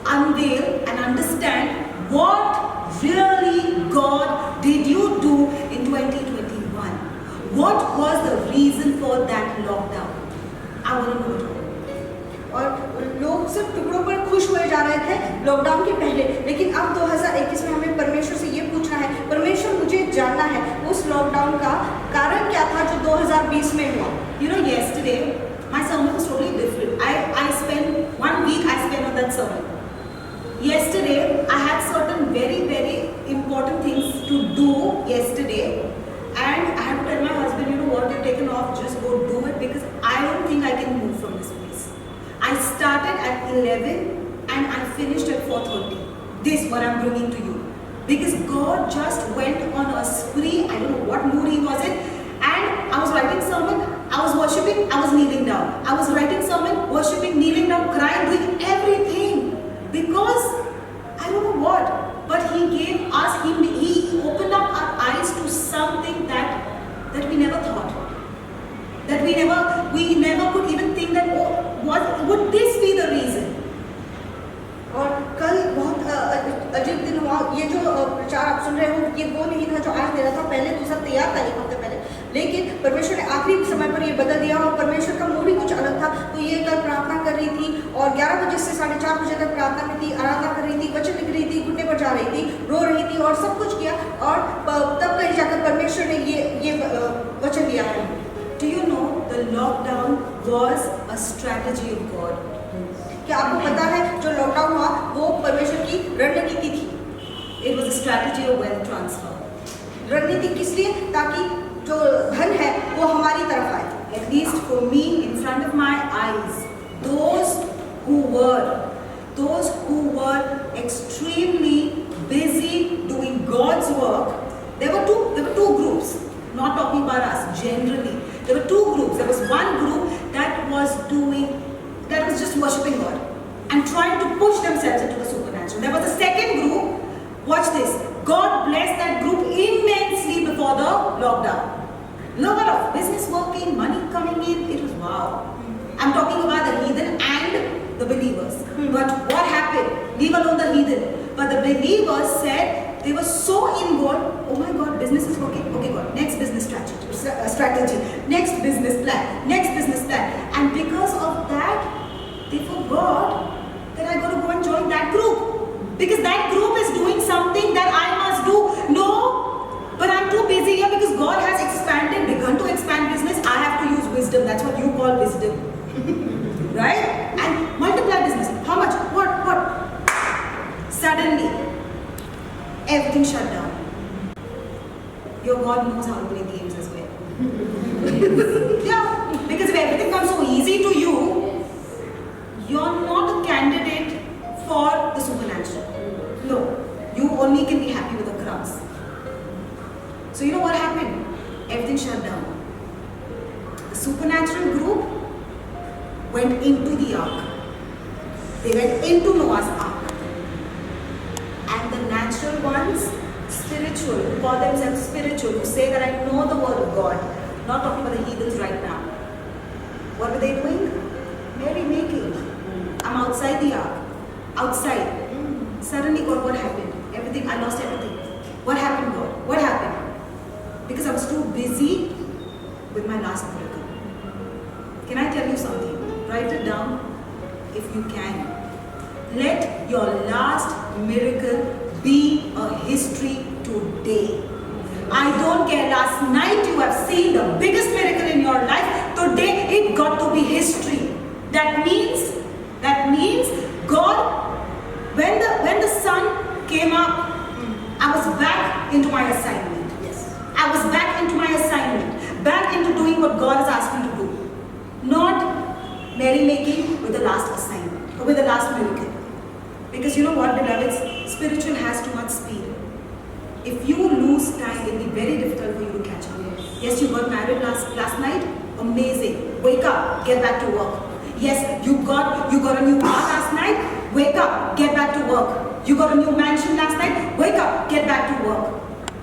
unveil and understand what really God did you do in 2021. What was the reason for that lockdown? I want to know it all. और लोग सिर्फ टुकड़ों पर खुश हुए जा रहे थे लॉकडाउन के पहले, लेकिन अब 2021 में हमें परमेश्वर से ये पूछना है, परमेश्वर मुझे जानना है उस लॉकडाउन का कारण क्या था जो 2020 में हुआ. You know, yesterday my sermon was totally different. I spent 1 week I spent on that sermon. Yesterday I had certain very important things to do yesterday, and I had to tell my husband, you know what, you've taken off, just go do it because I don't think I can move from this place. I started at 11 and I finished at 4:30. This is what I'm bringing to you. Because God just went on a spree, I don't know what mood he was in, and I was writing sermon, I was worshipping, I was kneeling down. I was writing sermon, worshipping, kneeling down, crying, doing everything. Because, I don't know what, but he gave us, he opened up our eyes to something that we never thought. That we never could even think that, oh, would this be the reason? और कल बहुत अजीब दिन हुआ. ये जो प्रचार आप सुन रहे हो ये वो नहीं था जो आज दे रहा था, पहले दूसरा तैयार था 1 हफ्ते पहले, लेकिन परमेश्वर ने आखिरी समय पर ये बदल दिया और परमेश्वर का मूड ही कुछ अलग था. तो ये कल प्रार्थना कर रही थी और 11 बजे से 4:30 बजे तक प्रार्थना में थी, आराधना कर रही थी, वचन लिख रही थी, घुटने पर जा रही थी, रो रही थी और सब कुछ किया, और तब कहीं जाकर परमेश्वर ने ये वचन दिया है. Do you know the lockdown was a strategy of God? क्या आपको पता है जो लॉकडाउन हुआ वो परमेश्वर की रणनीति थी. It was a strategy of wealth transfer. रणनीति किस लिए? ताकि जो धन है वो हमारी तरफ आए. At least for me, in front of my eyes, those who were extremely busy doing God's work, there were two groups. Not talking about us, generally. There were two groups. There was one group that was just worshipping God and trying to push themselves into the supernatural. There was a second group, watch this, God blessed that group immensely before the lockdown. Lot of business working, money coming in, it was wow. I'm talking about the heathen and the believers. But what happened? Leave alone the heathen. But the believers said, they were so involved, oh my God, business is working. Okay, God, next business strategy, next business plan. And because of that, they forgot that I got to go and join that group. Because that group is doing something that I must do. No, but I'm too busy here because God has begun to expand business. I have to use wisdom. That's what you call wisdom. Right? And multiply business. How much? What? Suddenly, everything shut down. Your God knows how to play games as well. Yeah, because if everything comes so easy to you, you're not a candidate for the supernatural. No, you only can be happy with the crumbs. So you know what happened? Everything shut down. The supernatural group went into the ark. They went into Noah's ark. And the natural ones, spiritual, who call themselves spiritual, who say that I know the word of God, not talking about the heathens right now. What were they doing? Merry making. I'm outside the ark. Outside. Suddenly, God, what happened? Everything, I lost everything. What happened, God? What happened? Because I was too busy with my last miracle. Can I tell you something? Write it down if you can. Let your last miracle be a history today. I don't care. Last night you have seen the biggest miracle in your life. Today it got to be history. That means God, when the sun came up, I was back into my assignment. Yes. I was back into my assignment. Back into doing what God has asked me to do. Not merrymaking with the last assignment or with the last miracle. Because you know what, beloveds? Spiritual has too much speed. If you lose time, it will be very difficult for you to catch up. Yes, you got married last night. Amazing. Wake up, get back to work. Yes, you got a new car last night. Wake up, get back to work. You got a new mansion last night? Wake up, get back to work.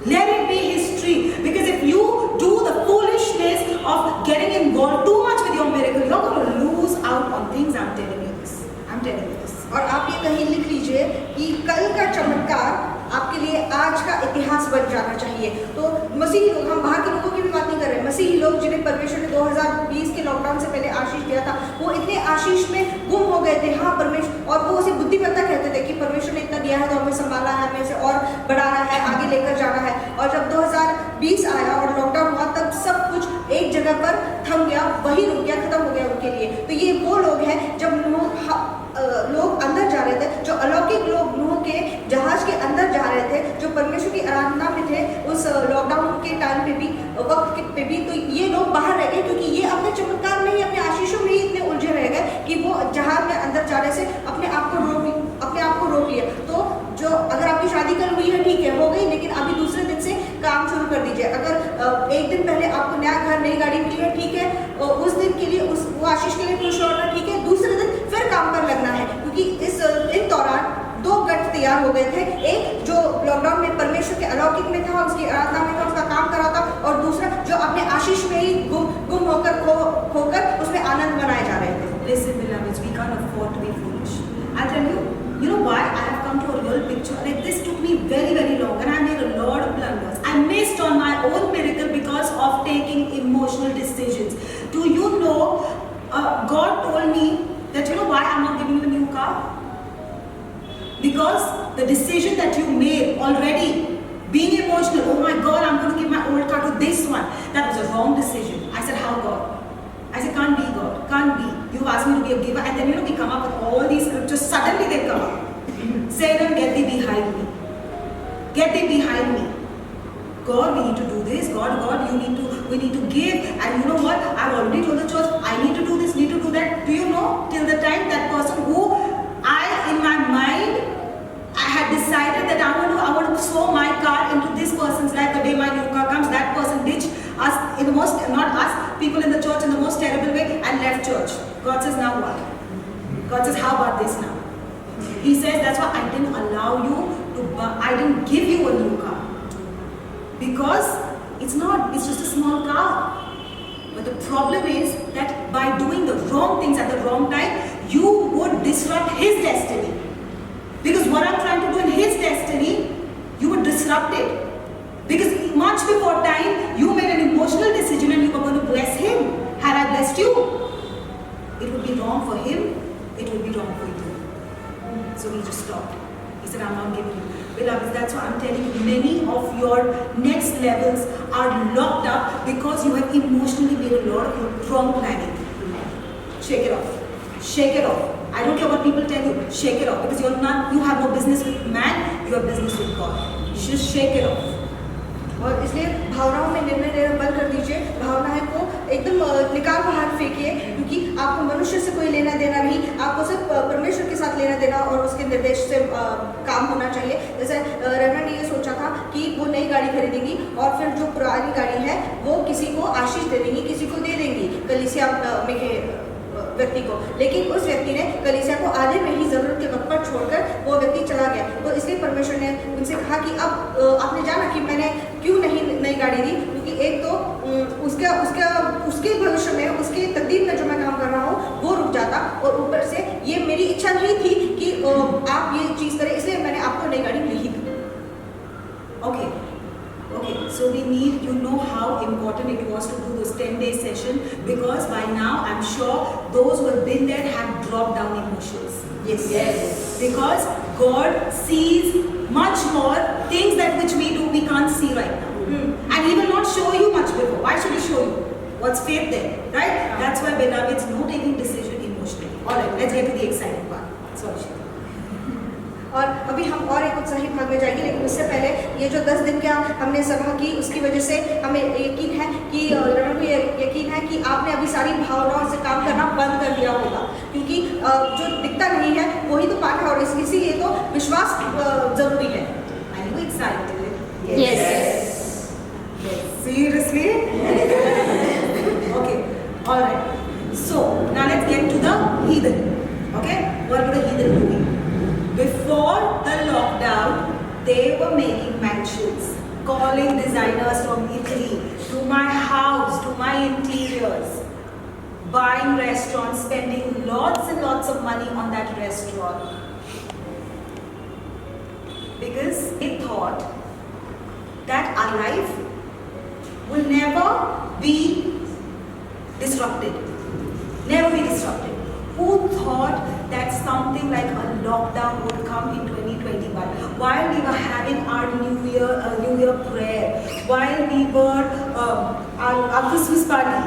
Let it be history. Because if you do the foolishness of getting involved too much with your miracle, you're going to lose out on things. I'm telling you this. I'm telling you this. और आप ये कहीं लिख लीजिए कि कल का चमत्कार आपके लिए आज का इतिहास बन जाना चाहिए। तो मसीही लोग, हम बाहर के लोगों की भी बात नहीं कर रहे, मसीही लोग जिन्हें परमेश्वर ने 2020 के लॉकडाउन से पहले आशीष दिया था, वो इतने आशीष में गुम हो गए थे। हाँ परमेश्वर, और वो उसे बुद्धिमत्ता कहते थे कि परमेश्वर ने इतना दिया है तो हमें संभालना है, हमें इसे और बढ़ाना है, आगे लेकर जाना है। और जब 2020 आया और लॉकडाउन हुआ, तब सब कुछ एक जगह पर थम गया, वही रुक गया, खत्म हो गया उनके लिए। तो ये वो लोग हैं जब लोग अंदर जा रहे थे, जो अलौकिक लोग नूह के जहाज के अंदर जा रहे थे, जो परमेश्वर की आराधना में थे उस लॉकडाउन के टाइम पे भी, वक्त पे भी, तो ये लोग बाहर रह गए क्योंकि ये अपने चमत्कार में ही, अपने आशीषों में ही इतने उलझे रह गए कि वो जहाज में अंदर जाने से अपने आप को रोक लिया। तो जो अगर आपकी शादी कल हुई है, ठीक है, हो गई, लेकिन अभी दूसरे दिन से काम शुरू कर दीजिए। अगर एक दिन पहले आपको नया घर, नई गाड़ी मिली है, ठीक है, उस दिन के लिए वो आशीष के लिए खुश होना, ठीक है, दूसरे दिन फिर काम पर लगना है। क्योंकि इन दौरान दो गठ तैयार हो गए थे, एक जो लॉकडाउन में परमेश्वर के अलौकिक में था, उसकी आराधना में था, उसका काम कर रहा था, और दूसरा जो अपने आशीष में ही गुम होकर खोकर उसमें आनंद मनाए जा रहे थे। Listen, beloveds, we can't afford to be foolish. I'll tell you, you know why I have come to a real picture. Like this took me very, very long, and I made a lot of blunders. I missed on my own miracle because of taking emotional decisions. Do you know, God told me that, you know why I'm not giving you a new car? Because the decision that you made already, being emotional, oh my God, I'm going to give my old car to this one, that was a wrong decision. I said, how God? I said, can't be God, can't be. You've asked me to be a giver, and then we come up with all these scriptures, suddenly they come up. Satan, get thee behind me. Get thee behind me. God, we need to do this. God, we need to give. And you know what? I've already told the church, I need to do this, need to do that. Do you know, till the time that person who in my mind, I had decided that I want to sow my car into this person's life. The day my new car comes, that person ditched us in the most, not us, people in the church in the most terrible way, and left church. God says, now what? God says, how about this now? He says, that's why I didn't allow you to, I didn't give you a new car. Because it's just a small car. But the problem is that by doing the wrong things at the wrong time, you would disrupt his destiny. Because what I'm trying to do in his destiny, you would disrupt it. Because much before time, you made an emotional decision and you were going to bless him. Had I blessed you, it would be wrong for him, it would be wrong for you. So he just stopped. He said, I'm not giving you. Beloveds, that's why I'm telling you, many of your next levels are locked up because you have emotionally made a lot of wrong planning. Shake it off. Shake it off. I don't care what people tell you. Shake it off. Because you have no business with man, you have business with God. Just shake it off. और इसलिए भावनाओं में निर्णय लेना बंद कर दीजिए, भावनाएं को एकदम निकाल बाहर फेंकिए, क्योंकि आपको मनुष्य से कोई लेना देना नहीं, आपको सिर्फ परमेश्वर के साथ लेना देना और उसके निर्देश से काम होना चाहिए। जैसे रेवरेंड ने ये सोचा था कि वो नई गाड़ी खरीदेंगी और फिर जो पुरानी गाड़ी है वो किसी को आशीष दे देंगी, किसी को दे देंगी, कलीसिया में के व्यक्ति को। लेकिन उस व्यक्ति ने कलीसिया को आधे में ही जरूरत के वक्त पर छोड़कर वो व्यक्ति चला गया। तो इसलिए परमेश्वर ने उनसे कहा कि अब आपने जाना कि मैंने क्यों नहीं नई गाड़ी दी, क्योंकि एक तो उसके भविष्य में, उसके तकदीर में जो मैं काम कर रहा हूँ वो रुक जाता, और ऊपर से ये मेरी इच्छा नहीं थी कि आप ये चीज़ करें, इसलिए मैंने आपको नई गाड़ी नहीं दी। Okay, so we need, you know how important it was to do this 10-day session, because by now I'm sure those who have been there have dropped down emotions. Yes. Because God sees much more things that which we do, we can't see right now. And He will not show you much before. Why should He show you? What's faith there, right? That's why, beloveds, no taking decision emotionally. Alright, let's get to the exciting part. Sorry, Shikha. और अभी हम और एक उत्साही भाग में जाएंगे, लेकिन उससे पहले ये जो 10 दिन का हमने सभा की, उसकी वजह से हमें यकीन है कि यकीन है कि आपने अभी सारी भावनाओं से काम करना बंद कर दिया होगा, क्योंकि जो दिखता नहीं है वही तो पाना है, और इसीलिए तो विश्वास जरूरी है। Are you excited? Yes. Seriously? Okay, alright. So, now let's get to the heathen. Okay? What were the heathen doing? Before the They were making mansions, calling designers from Italy to my house, to my interiors, buying restaurants, spending lots and lots of money on that restaurant. Because they thought that our life will never be disrupted. Never be disrupted. Who thought that something like a lockdown would come in 2021? While we were having our New Year prayer, while we were our Christmas party,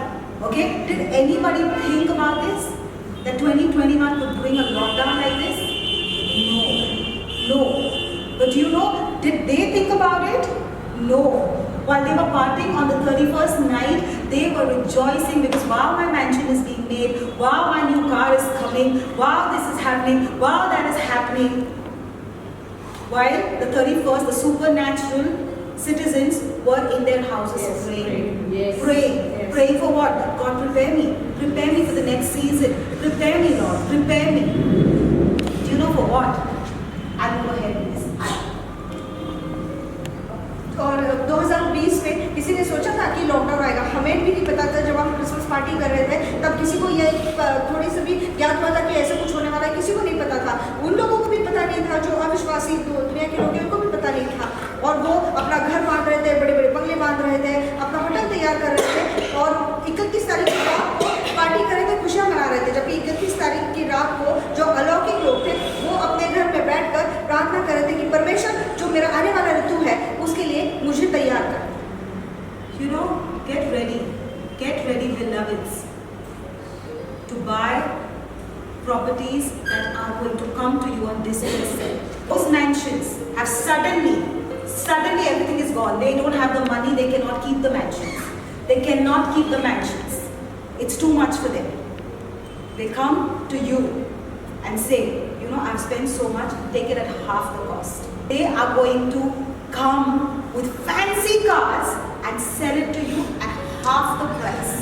okay? Did anybody think about this? That 2021 would bring a lockdown like this? No. But do you know, did they think about it? No. While they were partying on the 31st night, they were rejoicing because wow, my mansion is being made, wow, my new car is coming, wow, this is happening, wow, that is happening. While the 31st, the supernatural citizens were in their houses praying. Yes. Praying. Yes. Praying for what? God, prepare me. Prepare me for the next season. Prepare me, Lord. Prepare me. Do you know for what? I'll go ahead with this. और 2020 में किसी ने सोचा था कि lockdown आएगा? हमें भी नहीं पता था। जब हम क्रिसमस पार्टी कर रहे थे तब किसी को ये थोड़ी सी भी ज्ञात हुआ था कि ऐसा कुछ होने वाला है, किसी को नहीं पता था। उन लोगों को भी पता नहीं था जो अविश्वासी दुनिया के लोग हैं, उनको भी पता नहीं था। और वो अपना घर बांध रहे थे, बड़े बड़े बंगले बांध रहे थे, अपना होटल तैयार कर रहे थे और 31 तारीख की रात को पार्टी कर रहे थे, खुशियाँ मना रहे थे। जबकि 31 तारीख की रात को जो अलौकिक लोग थे वो अपने घर में बैठकर प्रार्थना कर रहे थे कि परमेश्वर जो मेरा आने वाला ऋतु है उसके लिए मुझे तैयार कर। You know, get ready, beloveds, to buy properties that are going to come to you on this day. Those mansions have suddenly everything is gone. They don't have the money, they cannot keep the mansions. They cannot keep the mansions. It's too much for them. They come to you and say, you know, I've spent so much, take it at half the cost. They are going to come with fancy cars and sell it to you at half the price.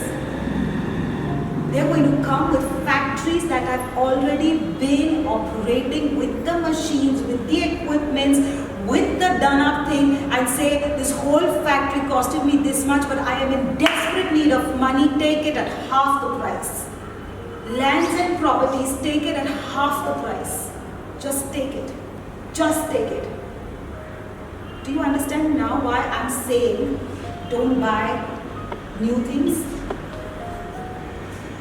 They're going to come with factories that have already been operating with the machines, with the equipments, with the done up thing and say, this whole factory costed me this much, but I am in desperate need of money, take it at half the price. Lands and properties, take it at half the price. Just take it. Just take it. Do you understand now why I'm saying don't buy new things?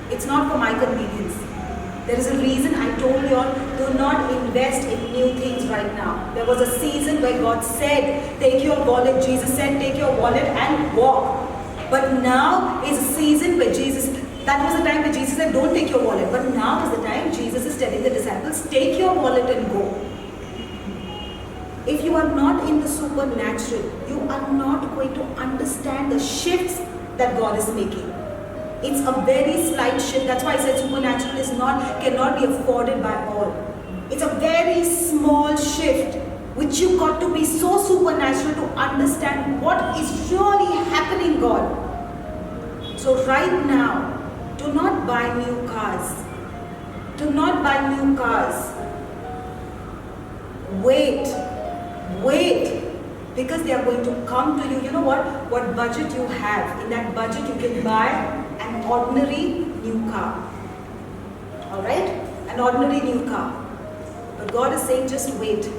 It's not for my convenience. There is a reason I told you all, do not invest in new things right now. There was a season where God said, take your wallet. Jesus said, take your wallet and walk. But now is a season where that was the time where Jesus said, don't take your wallet. But now is the time Jesus is telling the disciples, take your wallet and go. If you are not in the supernatural, you are not going to understand the shifts that God is making. It's a very slight shift. That's why I said supernatural cannot be afforded by all. It's a very small shift which you got to be so supernatural to understand what is really happening, God. So right now, do not buy new cars. Do not buy new cars. Wait. Because they are going to come to you. You know what budget you have. In that budget you can buy an ordinary new car. Alright? An ordinary new car. But God is saying just wait.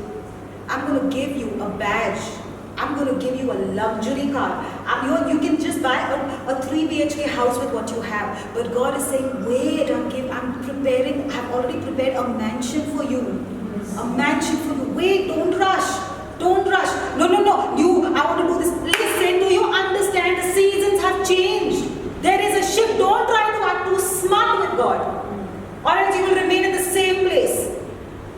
I'm going to give you a badge. I'm going to give you a luxury car. You can just buy a 3 BHK house with what you have. But God is saying wait, I've already prepared a mansion for you. A mansion for you. Wait, don't rush. Don't rush. No. I want to do this. Listen, do you understand? The seasons have changed. There is a shift. Don't try to act too smart with God. Or else you will remain in the same place.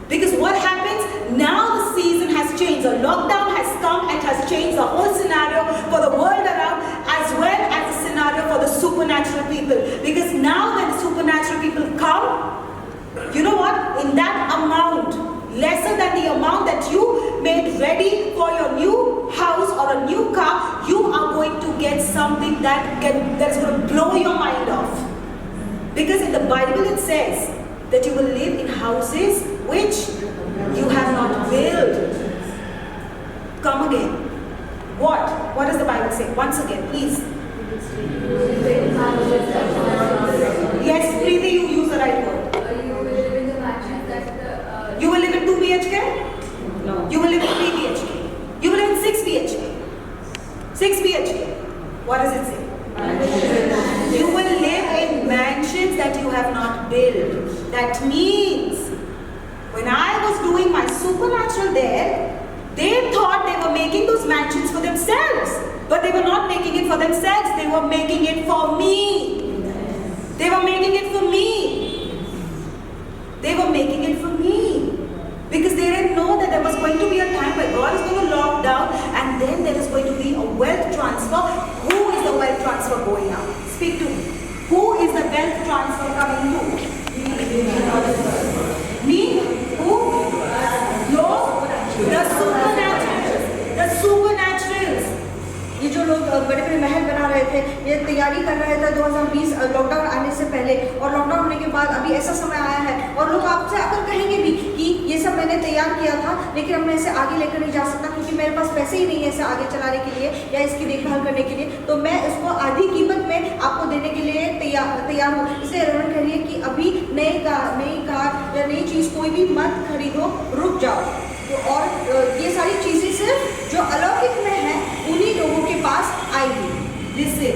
Because what happens? Now the season has changed. The lockdown has come and has changed the whole scenario for the world around as well as the scenario for the supernatural people. Because now when the supernatural people come, you know what? In that amount, lesser than the amount that you made ready for your new house or a new car, you are going to get something that is going to blow your mind off. Because in the Bible it says that you will live in houses which you have not built. come again. What? What does the Bible say? Once again, please. Yes, Preeti, you use the right word. You will live in 2 BHK? No. You will live in 3 BHK. You will live in 6 BHK. 6 BHK. What does it say? You will live in mansions that you have not built. That means when I was doing my supernatural there, they thought they were making those mansions for themselves. But they were not making it for themselves. They were making it for me. They were making it for me. They were making it for me. Because they didn't know that there was going to be a time where God is going to lock down and then there is going to be a wealth transfer. Who is the wealth transfer going out? Speak to me. Who is the wealth transfer coming to? Me? Who? No? The supernaturals. The supernaturals. ये जो लोग बड़े बड़े महल बना रहे थे, ये तैयारी कर रहे थे 2020 लॉकडाउन आने से पहले, और लॉकडाउन होने के बाद अभी ऐसा समय आया है और लोग आपसे आकर कहेंगे भी कि ये सब मैंने तैयार किया था, लेकिन अब मैं इसे आगे लेकर नहीं जा सकता क्योंकि मेरे पास पैसे ही नहीं है इसे आगे चलाने के लिए या इसकी देखभाल करने के लिए, तो मैं इसको आधी कीमत में आपको देने के लिए तैयार हूँ। इसलिए रोहन कह रही है कि अभी नई कार या नई चीज़ कोई भी मत खरीदो, रुक जाओ। तो और ये सारी चीज़ें सिर्फ जो अलौकिक में है उन्हीं लोगों के पास आएगी। Listen.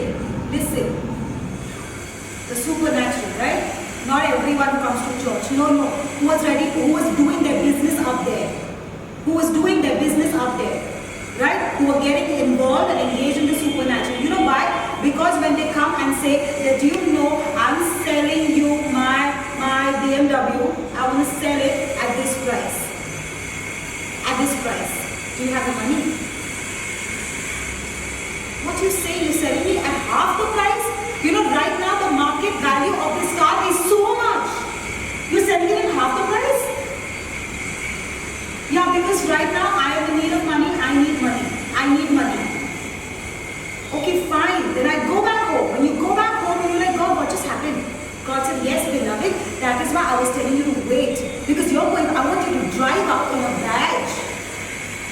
The supernatural, right? Not everyone who comes to church. No. Who was ready? Who was doing their business up there? Right? Who were getting involved and engaged in the supernatural. You know why? Because when they come and say that, do you know, I'm selling you my BMW. I want to sell it at this price. At this price. Do you have the money? What you say? You're selling me at half the price? You know, right now the market value of this car is so much. You're selling it at half the price? Yeah, because right now I am in need of money. I need money. Okay, fine. Then I go back home. When you go back home, you're like, God, what just happened? God said, yes, beloved. That is why I was telling you to wait. Because you're going, I want you to drive up on a badge.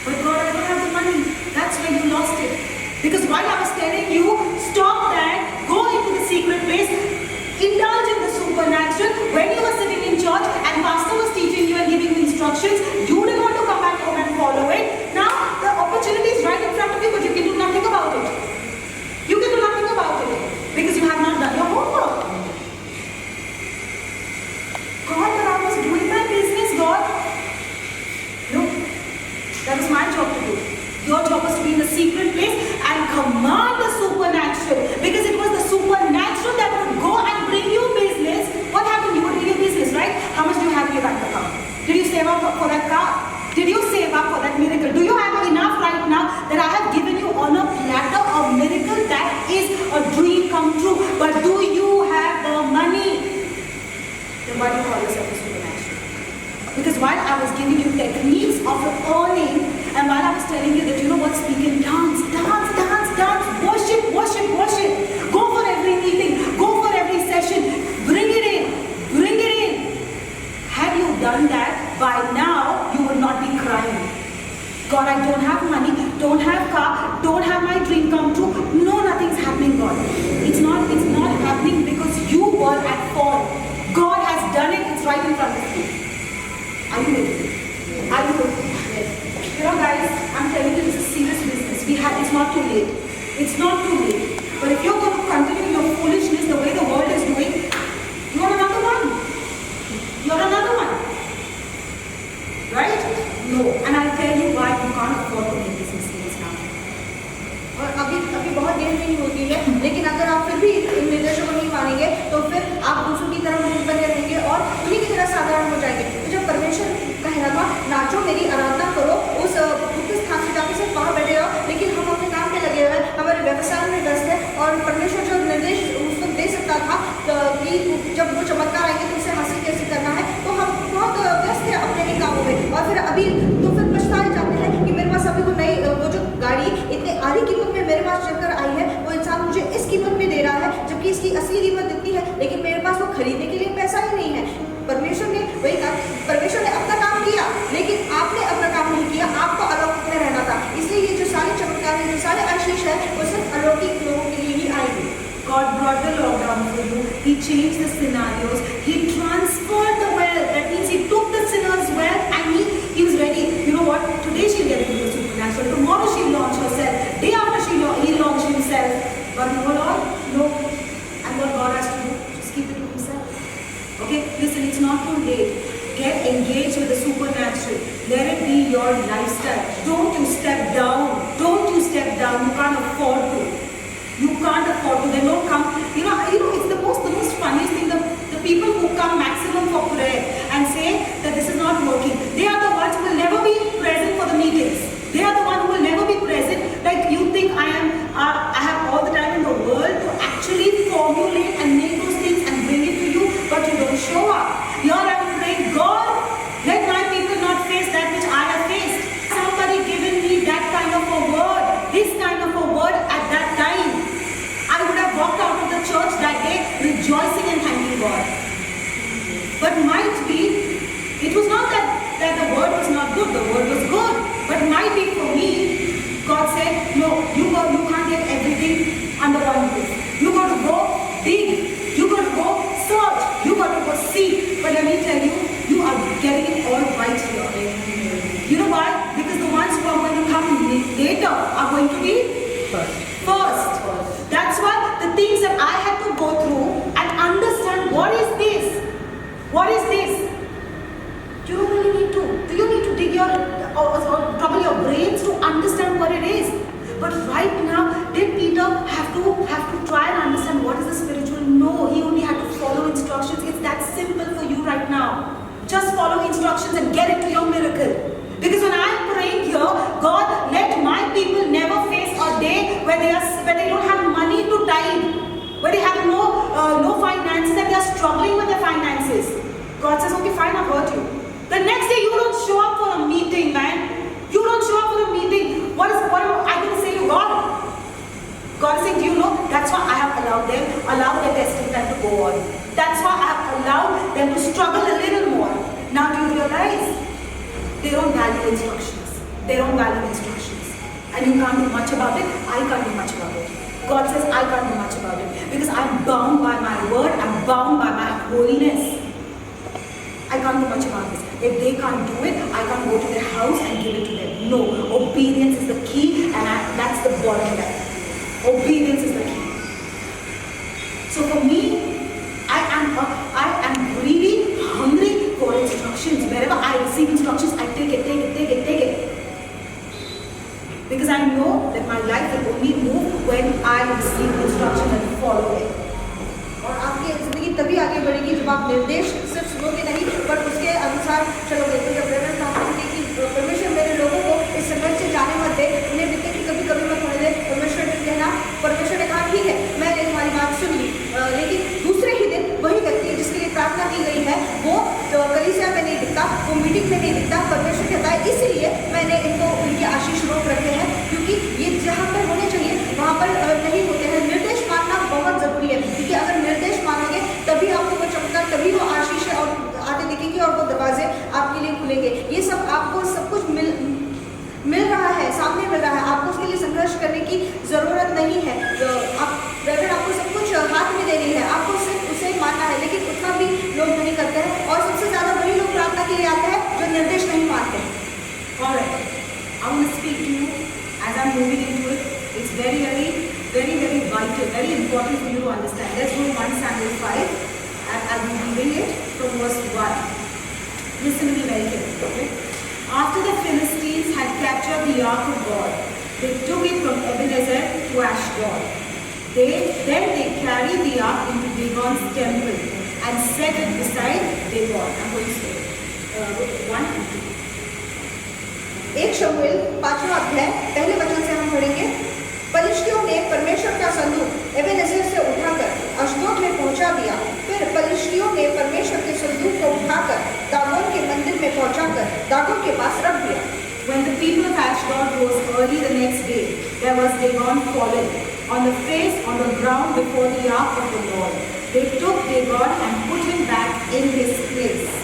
But God, I don't have the money. That's where you lost it. Because while I was telling you, stop that, go into the secret place, indulge in the supernatural. When you were sitting in church and pastor was teaching you and giving you instructions, you didn't want to come back home and follow it. Now, the opportunity is right in front of you, but you can do nothing about it. You can do nothing about it because you have not done your homework. God, but I was doing my business, God. No, that was my job to do. Your job was to be in the secret place and command the supernatural, because it was the supernatural that would go and bring you business. What happened? You would bring your business, right? How much do you have in your bank account? Did you save up for that car? Did you save up for that miracle? Do you have enough right now that I have given you on a platter of miracle that is a dream come true? But do you have the money? Then why do you call yourself a supernatural? Because while I was giving you techniques of earning, and while I was telling you that, you know what, speak in tongues, worship, go for every meeting, go for every session, bring it in. Had you done that, by now you would not be crying. God, I don't have money, don't have car, don't have my dream come true. No, nothing's happening, God. It's not happening because you were at fault. God has done it, it's right in front of you. Are you with me? Yes. You know, guys, I'm telling you, this is serious business. It's not too late. But if you're going to continue your foolishness the way the world is doing, you're another one. Right? No. And I'll tell you why you can't afford to make this mistake now. और अभी बहुत देर नहीं होती है, लेकिन अगर आप फिर भी इन निर्देशों को नहीं मानेंगे तो फिर आप दूसरों की तरह मूर्ख बने रहेंगे और उन्हीं की तरह साधारण हो जाएंगे। तो जब परमेश्वर कह रहा था, नाचो, मेरी आराधना करो, उस मुख्य स्थान से जाकर सिर्फ वहाँ बैठे रहो, लेकिन हम अपने काम में लगे हुए हैं, हमारे व्यवसाय में व्यस्त है, और परमेश्वर जो निर्देश उसको दे सकता था कि जब वो चमत्कार आएंगे तो उसे हासिल कैसे करना है, तो हम बहुत व्यस्त है अपने ही कामों में, और फिर पछताए जाते हैं कि मेरे पास अभी वो जो गाड़ी इतने आधी कीमत में मेरे पास चलकर आई है, वो इंसान मुझे इस कीमत में दे रहा है जबकि इसकी असली कीमत इतनी है, लेकिन मेरे पास वो खरीदने के लिए पैसा ही नहीं है। परमेश्वर ने अपना काम किया, लेकिन आपने अपना काम नहीं किया, आपको अलौकिक में रहना था, इसलिए आशीष है वो सिर्फ अलौकिक लोगों के लिए ही आएगी। God brought the lockdown for you. He changed the scenarios. He transferred the wealth. That means He took the sinner's wealth and he was ready. You know what? Today she'll get into the supernatural. Tomorrow she'll launch herself. Day after he'll launch himself. But you know what? No. And what God has to do? Just keep it to Himself. Okay? Listen, it's not too late. Get engaged with the supernatural. Let it be your lifestyle. Don't you step down. Don't you step down. You can't afford to. You can't afford to. They don't come. You know, it's the most funniest thing. The people who come maximum for prayer and say that this is not working, they are the ones who will never be present for the meetings. They are the ones who will never be present. Like you think I have all the time in the world to actually formulate and make those things and bring it to you, but you don't show up. Here I'm praying, God, let my people not face that which I have faced. Somebody given me that kind of a word, this kind of a word at that time, I would have walked out of the church that day rejoicing and thanking God. But might be, it was not that the word was not good, the word was good. But might be for me, God said, no, you can't get everything under one roof. You got to go dig, you got to go search, you got to go seek. But let me tell you, you are getting it all right here. You know why? Because the ones who are going to come later are going to be first. That's why the things that I had to go through and understand, what is this? What is this? You don't really need to. Do you need to dig your, or trouble your brains to understand what it is? But right now, did Peter have to try and understand what is the spiritual? No, he only had to follow instructions. It's that simple for you right now. Just follow instructions and get into your miracle. Because when I'm praying here, God, let my people never face a day where they don't have money to tithe, where they have no finances, and they are struggling with their finances. God says, okay, fine, I've heard you. The next day you don't show up for a meeting, man. You don't show up for a meeting. What am I going to say to God? God is saying, do you know? That's why I have allowed their testing time to go on. That's why I have allowed them to struggle a little more. Now do you realize? They don't value instructions. They don't value instructions. And you can't do much about it. I can't do much about it. God says I can't do much about it. Because I'm bound by my word. I'm bound by my holiness. I can't do much about this. If they can't do it, I can't go to their house and give it to them. No. Obedience is the key, and that's the bottom line. Obedience is the key. So for me, I am really hungry for instructions. Wherever I receive instructions, I take it. Because I know that my life will only move when I receive instructions and follow it. और आपकी जिंदगी तभी आगे बढ़ेगी जब आप निर्देश सिर्फ सुनोगे नहीं पर उसके अनुसार चलोगे। तो जब रेवरेंड कहते हैं कि परमेश्वर मेरे लोगों को इस संघर्ष से जाने मत दे, उन्हें दिखते कि कभी कभी मत होने दे, परमेश्वर ने कहना, परमेश्वर ने कहा ठीक है मैंने तुम्हारी बात सुन ली, लेकिन दूसरे ही दिन वही व्यक्ति जिसके लिए प्रार्थना की गई है वो कलीसिया में नहीं दिखता, वो मीटिंग में नहीं दिखता। परमेश्वर कहता है इसलिए मैंने इनको उनके आशीष रोक रखे हैं, क्योंकि ये जहाँ पर होने चाहिए वहाँ पर नहीं होते हैं। निर्देश मानना बहुत ज़रूरी है, क्योंकि अगर निर्देश मानोगे तभी आपको वो चमत्कार, तभी वो आशीष और आते दिखेंगे और वो दरवाजे आपके लिए खुलेंगे। ये सब आपको सब कुछ मिल रहा है, सामने मिल रहा है, आपको उसके लिए संघर्ष करने की ज़रूरत नहीं है। रेवरेंड आपको सब कुछ हाथ में दे रही है, आपको सिर्फ उसे मानना है, लेकिन उतना भी लोग नहीं करते हैं। और सबसे ज़्यादा वही लोग प्रार्थना के लिए आते हैं जो निर्देश नहीं मानते। Alright, I want to speak to you as I'm moving into it. It's very vital, very important for you to understand. Let's go to 1 Samuel 5 and I'll be reading it from verse 1. Listen to me very carefully. Okay? After the Philistines had captured the ark of God, they took it from Ebenezer to Ashdod. Then they carried the ark into Dagon's temple and set it beside Dagon. I'm going to say 1 and 2. 1 शमूएल 5वां अध्याय पहले वचन से हम पढ़ेंगे। पलिश्तियों ने परमेश्वर का संदूक एबेनेजेर से उठाकर अश्दोद में पहुंचा दिया। फिर पलिश्तियों ने परमेश्वर के संदूक को उठाकर दागोन के मंदिर में पहुंचाकर दागोन के पास रख दिया। When the people of Ashdod rose early the next day, there was Dagon fallen on the face on the ground before the ark of the Lord. They took Dagon and put him back in his place.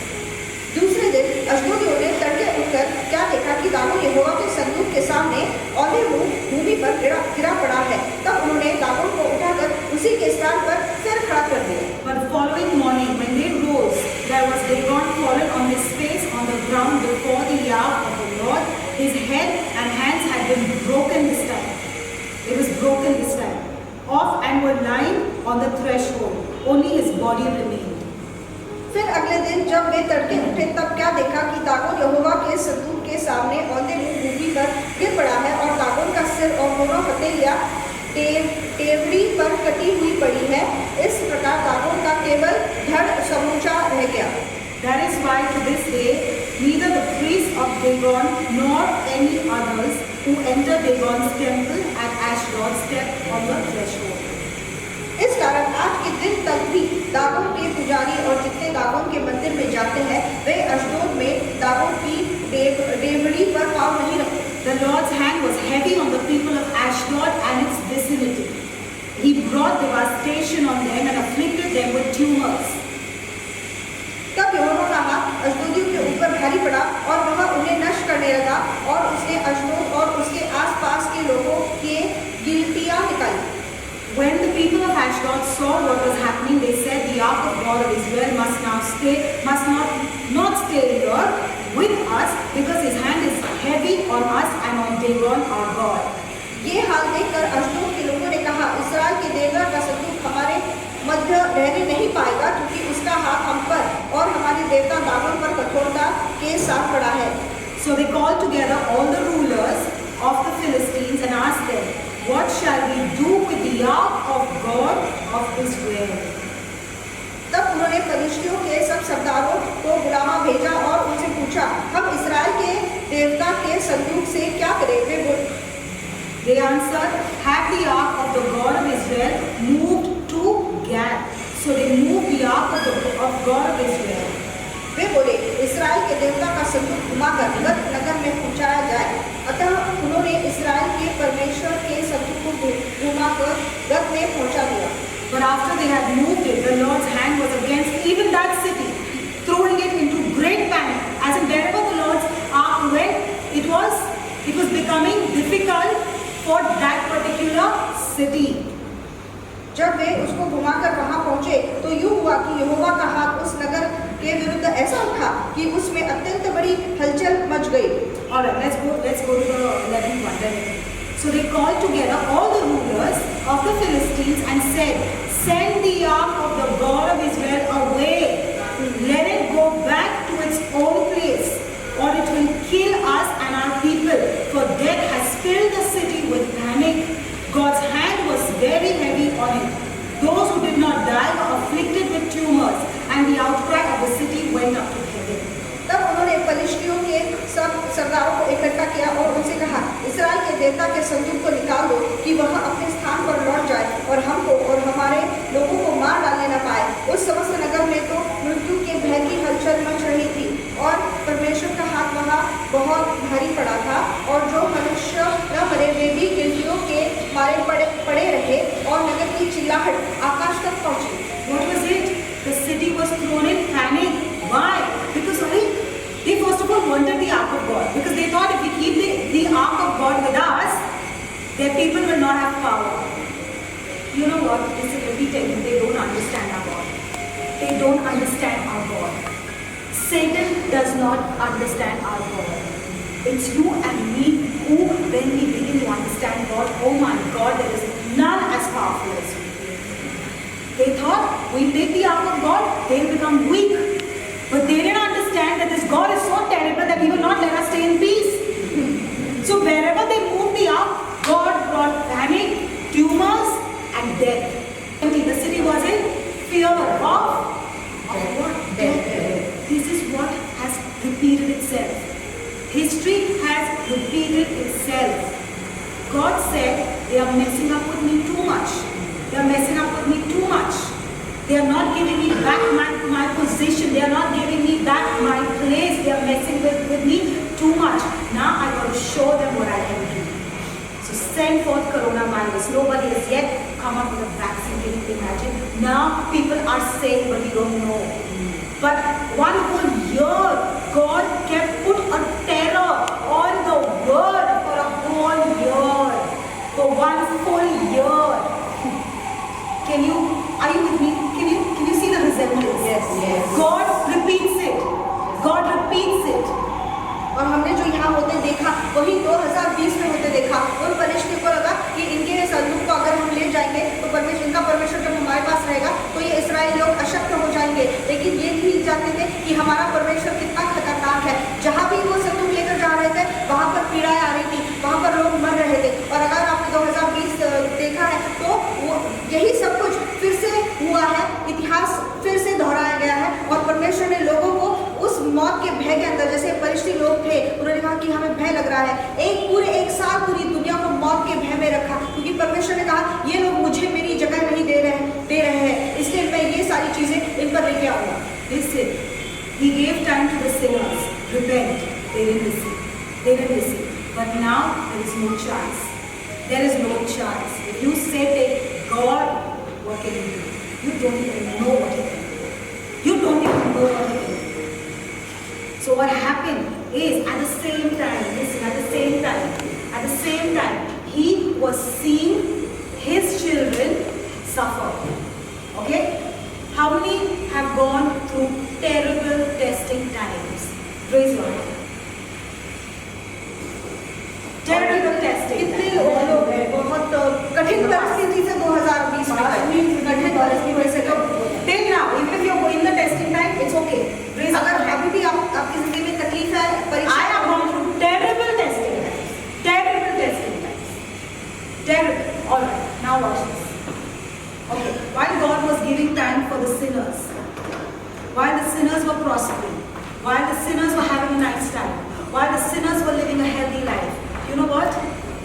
दूसरे दिन अश्दोदियों ने तड़के उठकर क्या देखा कि Dagon यहोवा के संदूक के सामने औंधे मुंह भूमि पर पर गिरा पड़ा है। तब उन्होंने दागोन को उठाकर उसी के स्थान पर फिर खड़ा कर दिया। But the following morning, when they rose, there was Dagon fallen on his face on the ground before the ark of the Lord. His head and hands had been broken this time. It was broken this time. Off and were lying on the threshold. Only his body remained. फिर अगले दिन जब वे तड़के उठे तब क्या देखा कि दागोन यहोवा के संदूक के सामने औंधे मुंह भूमि पर गिर पड़ा है और दागोन का सिर और दोनों हथेलियां टेवड़ी पर कटी हुई पड़ी है। इस प्रकार दागोन का केवल धड़ समूचा रह गया। That is why to this day neither the priests of Dagon nor any others who enter Dagon's temple at Ashdod step on the threshold. इस कारण आज के दिन तक भी दागोन के पुजारी और जितने दागोन के मंदिर में जाते हैं वे अशदोद में दागोन की डेवड़ी पर पाँव नहीं रखते। The Lord's hand was heavy on the people of Ashdod and its vicinity. He brought devastation on them and afflicted them with tumors. तब यहोवा का हाथ अशदोदियों के ऊपर भारी पड़ा और वह उन्हें नष्ट करने लगा और उसने अशदोद और उसके आसपास के लोगों के गिलटियां निकाली। When the people of Ashdod saw what was happening, they said, "The ark of God of Israel must not stay here with us, because his hand is heavy on us and on Dagon our God." ये हाल देखकर अशदोद के लोगों ने कहा, इस्राएल के देवता का संदूक हमारे मध्य रहने नहीं पाएगा, क्योंकि उसका हाथ हम पर और हमारे देवता दागोन पर कठोरता के साथ पड़ा है। So they called together all the rulers of the Philistines and asked them, "What shall we do with the ark of God of Israel?" तब उन्होंने फलिश्तियों के सब सरदारों को बुलावा भेजा और उनसे पूछा, हम इस्राएल के देवता के संदूक से क्या करें? They answered, "Have the ark of the God of Israel moved to Gath." So they moved the ark of God of Israel. वे बोले, इस्राएल के देवता का संदूक घुमाकर गत नगर में पहुंचाया जाए। अतः उन्होंने इस्राएल के परमेश्वर के संदूक को घुमाकर गत में पहुंचा दिया। But after they had moved it, the Lord's hand was against even that city, throwing it into great panic. As in wherever the Lord's ark went, it was becoming difficult for that particular city. जब वे उसको घुमाकर वहां पहुंचे तो यूं हुआ कि यहोवा का हाथ उस नगर के विरुद्ध ऐसा उठा कि उसमें अत्यंत बड़ी हलचल मच गई। All right, let's go to the 11th one then. So they called together all the rulers of the Philistines and said, "Send the ark of the God of Israel away. Let it go back to its own place, or it will kill us and our people, for death has filled the city with panic. God's hand was very heavy on it. Those who did not die were afflicted with tumors, and the outcry of the city went up to heaven." तब उन्होंने फलिश्तियों के सब सरदारों को इकट्ठा किया और उनसे कहा, इस्राएल के देवता के संदूक को निकाल दो कि वह अपने स्थान पर लौट जाए और हमको और हमारे लोगों को मार डालने न पाए। उस समस्त नगर में तो मृत्यु के भय की हलचल मच रही थी और परमेश्वर का हाथ वहाँ बहुत भारी पड़ा था, और जो मनुष्य न मरे वे भी गिलटियों के मारे पड़े रहे और नगर की चिल्लाहट आकाश तक पहुँची। What was it? The city was thrown in panic. Why? Because they first of all wanted the ark of God, because they thought if we keep the ark of God with us, their people will not have power. You know what? Listen, let me tell you, they don't understand our God. They don't understand our God. Satan does not understand our God. It's you and me who, when we begin to understand God, oh my God, there is none as powerful as you. They thought, we take the ark of God, they will become weak. But they didn't understand that this God is so terrible that He will not let us stay in peace. So wherever they moved the ark, God brought panic, tumors, and death. The city was in fear of what? Death. This is what has repeated itself. History has repeated itself. God said, they are messing up with me too much. They are messing up with me too much. They are not giving me back my position. They are not giving me back my place. They are messing with me too much. Now I got to show them what I can do. So send forth coronavirus. Nobody has yet come up with a vaccine. Can you imagine? Now people are saying, but we don't know. But one whole year, God put a terror on the world for a whole year. For जानते थे कि हमारा परमेश्वर कितना खतरनाक है। जहाँ भी वो संदूक लेकर जा रहे थे वहाँ पर पीड़ाएं आ रही थी, वहाँ पर लोग मर रहे थे। और अगर आपने 2020 देखा है तो वो यही सब कुछ फिर से हुआ है, इतिहास फिर से दोहराया गया है। और परमेश्वर ने लोगों को उस मौत के भय के अंदर, जैसे परिश्री लोग थे, उन्होंने कहा कि हमें भय लग रहा है, एक साल पूरी दुनिया को मौत के भय में रखा, क्योंकि परमेश्वर ने कहा ये लोग मुझे मेरी जगह नहीं दे रहे हैं, इसलिए मैं ये सारी चीजें इन पर लेके आऊंगा। Listen, he gave time to the sinners. Repent. They didn't listen. But now there is no chance. There is no chance. If you say, take God, what can you do? You don't even know what he can do. You don't even know what he can do. So what happened is, at the same time, listen, at the same time, he was seeing his children suffer. Okay? How many have gone through terrible testing times? Praise the Lord. Terrible testing. कितने लोग हैं बहुत कठिन परिस्थिति से 2020 में कठिन परिस्थिति से Till now, even if you're in the testing time, it's okay. Praise the अगर Lord. अभी भी आपकी जिंदगी में तकलीफ है, I परीक्षा have gone through terrible testing times. Terrible testing times. Terrible. Alright, now watch this. Okay, while God was giving time for the sinners, while the sinners were prospering, while the sinners were having a nice time, while the sinners were living a healthy life, you know what?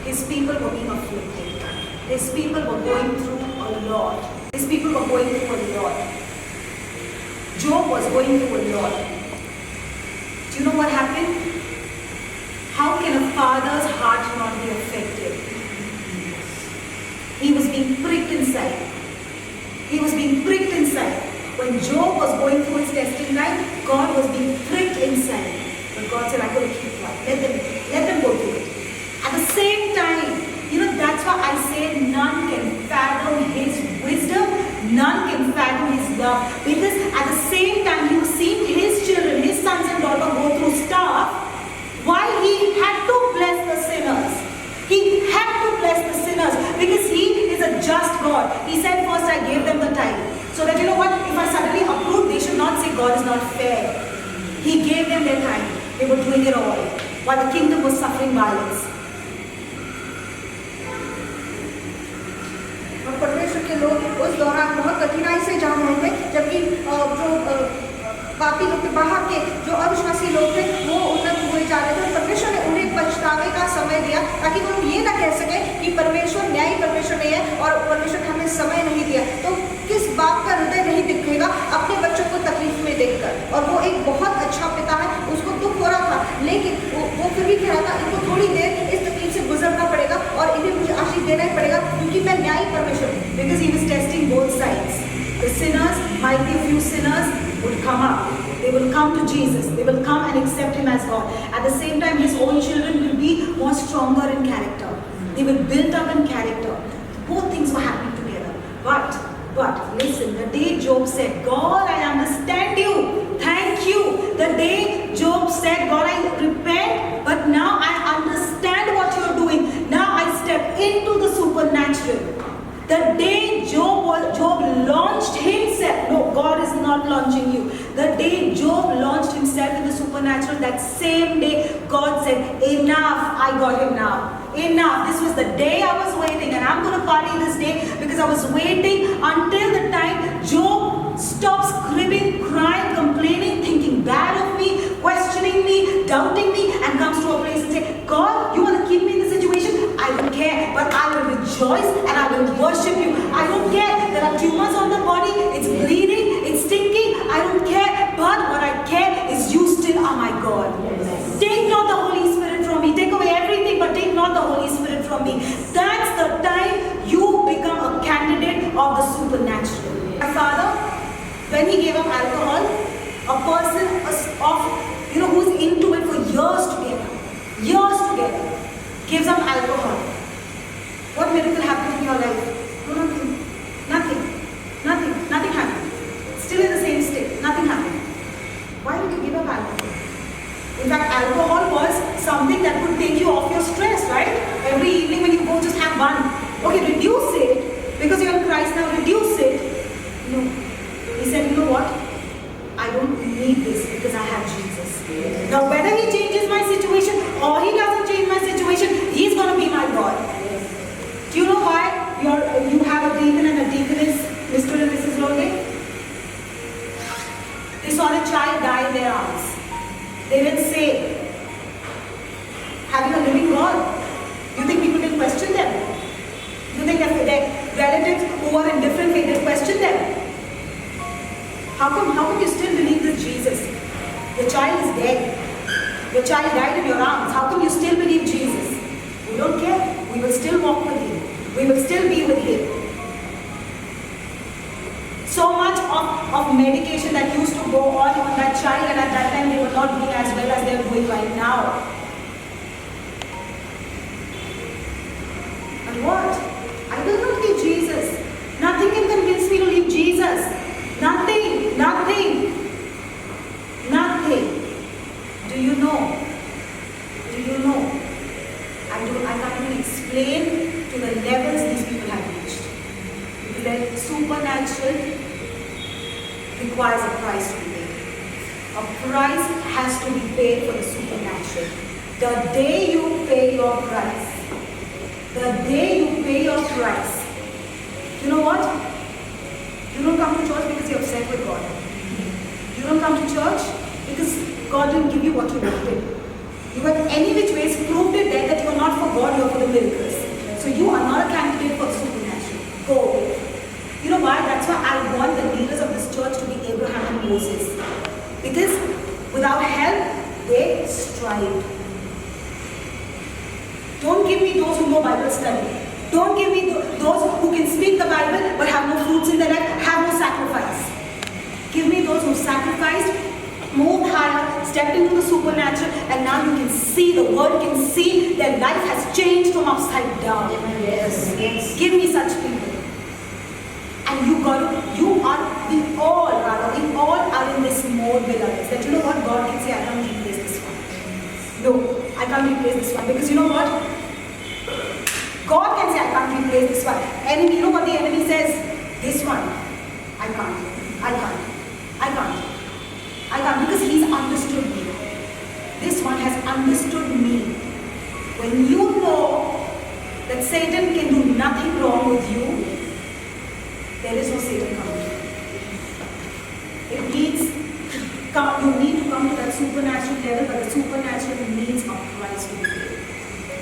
His people were being afflicted. His people were going through a lot. His people were going through a lot. Job was going through a lot. Do you know what happened? How can a father's heart not be affected? He was being pricked inside. He was being pricked inside. When Job was going through his testing time, God was being pricked inside. But God said, I'm going to keep quiet. Let them go through it. At the same time, you know, that's why I say none can fathom his wisdom, none can fathom his love. Because at the same time, he was seeing his children, his sons and daughters go through stuff, while he had to bless the sinners. He had to bless the sinners because he is a just God. He said, first I gave them the time. So that, you know what, if I suddenly uproot, they should not say God is not fair. He gave them their time. They were doing it all while the kingdom was suffering violence. और परमेश्वर के लोग उस दौरान बहुत कठिनाई से जा रहे थे, जबकि जो पापी लोग थे, बाहर के जो अविश्वासी लोग थे, वो उन्नत हुए जा रहे थे। परमेश्वर ने उन्हें पछतावे का समय दिया ताकि वो लोग ये ना कह सके कि परमेश्वर न्यायी परमेश्वर नहीं है और परमेश्वर ने हमें समय नहीं दिया। तो किस बाप का हृदय नहीं दिखेगा अपने बच्चों को तकलीफ में देखकर। और वो एक बहुत अच्छा पिता है, उसको दुख हो रहा था, लेकिन वो फिर भी कह रहा था इनको थोड़ी देर इस तकलीफ से गुजरना पड़ेगा और इन्हें मुझे आशीष देना ही पड़ेगा क्योंकि मैं न्यायी परमेश्वर हूँ। Because he was testing both sides. The sinners, might be a few sinners, would come up. They will come to Jesus. They will come and accept him as God. At the same time, his own children will be more stronger in character. They will build up in character. Both things were happening together. But listen, the day Job said, God, I understand you. Thank you. The day Job said, God, I repent, but now I understand what you're doing. Now I step into the supernatural. The day Job launched himself, no, God is not launching you. The day Job launched himself in the supernatural, that same day, God said, enough, I got him now. Enough. This was the day I was waiting, and I'm going to party this day because I was waiting until the time Job stops screaming, crying, complaining, thinking bad of me, questioning me, doubting me, and comes to a place and say, God, you want to keep me in this situation? I don't care, but I will rejoice and I will worship you. I don't care. There are tumors on the body, it's bleeding, it's stinking. I don't care, but what I care is you still are my God. Take not the Holy Spirit from me. Take away everything, but take not the Holy Spirit from me. That's the time you become a candidate of the supernatural. My father, when he gave up alcohol, a person who's into it for years together, gives up alcohol. What miracle happened in your life? No, nothing happened. Still in the same state, nothing happened. Why did you give up alcohol? In fact, alcohol was something that would take you off your stress, right? Every evening when you go, just have one. Okay, reduce it, because you're in Christ now, reduce it. No. He said, you know what? I don't need this because I have Jesus. Now whether he changes my situation or he doesn't change my situation, he's going to be my God. Do you know why you have a deacon and a deaconess, Mr. and Mrs. Logan? They saw a child die in their arms. They didn't say, having a living God. You think people didn't question them? You think that their relatives who are in different faith didn't question them? How come you still believe this Jesus? Your child is dead. Your child died in your arms. How come you still believe Jesus? We don't care. We will still walk with him. We will still be with him. So much of medication that used to go on that child, and at that time they were not doing as well as they are doing right now. And what? I will not leave Jesus. Nothing can convince me to leave Jesus. Nothing. Nothing. Nothing. Do you know? Do you know? I can't even explain to the levels these people have reached. Because the supernatural requires a price to be paid. A price has to be paid for the supernatural. The day you pay your price, you know what? You don't come to church because you're upset with God. You don't come to church because God didn't give you what you wanted. You had any which ways proved it there that you are not for God, you are for the miracles. So you are not a candidate for the supernatural. Go away. You know why? That's why I want the leaders of this church to be Abraham and Moses. Because without help, they strived. Don't give me those who know Bible study. Don't give me those who can speak the Bible but have no fruits in their life, have no sacrifice. Give me those who sacrificed, moved higher, stepped into the supernatural, and now you can see, the world can see their life has changed from upside down. Yes, yes. Give me such people. And we all are in this mode, beloveds, that you know what, God can say, I can't replace this one. No, I can't replace this one. Because you know what? God can say, I can't replace this one. Enemy, you know what the enemy says? This one, I can't. Because he's understood me. This one has understood me. When you know that Satan can do nothing wrong with you, there is no Satan coming. You need to come to that supernatural level, but the supernatural needs a price to be paid.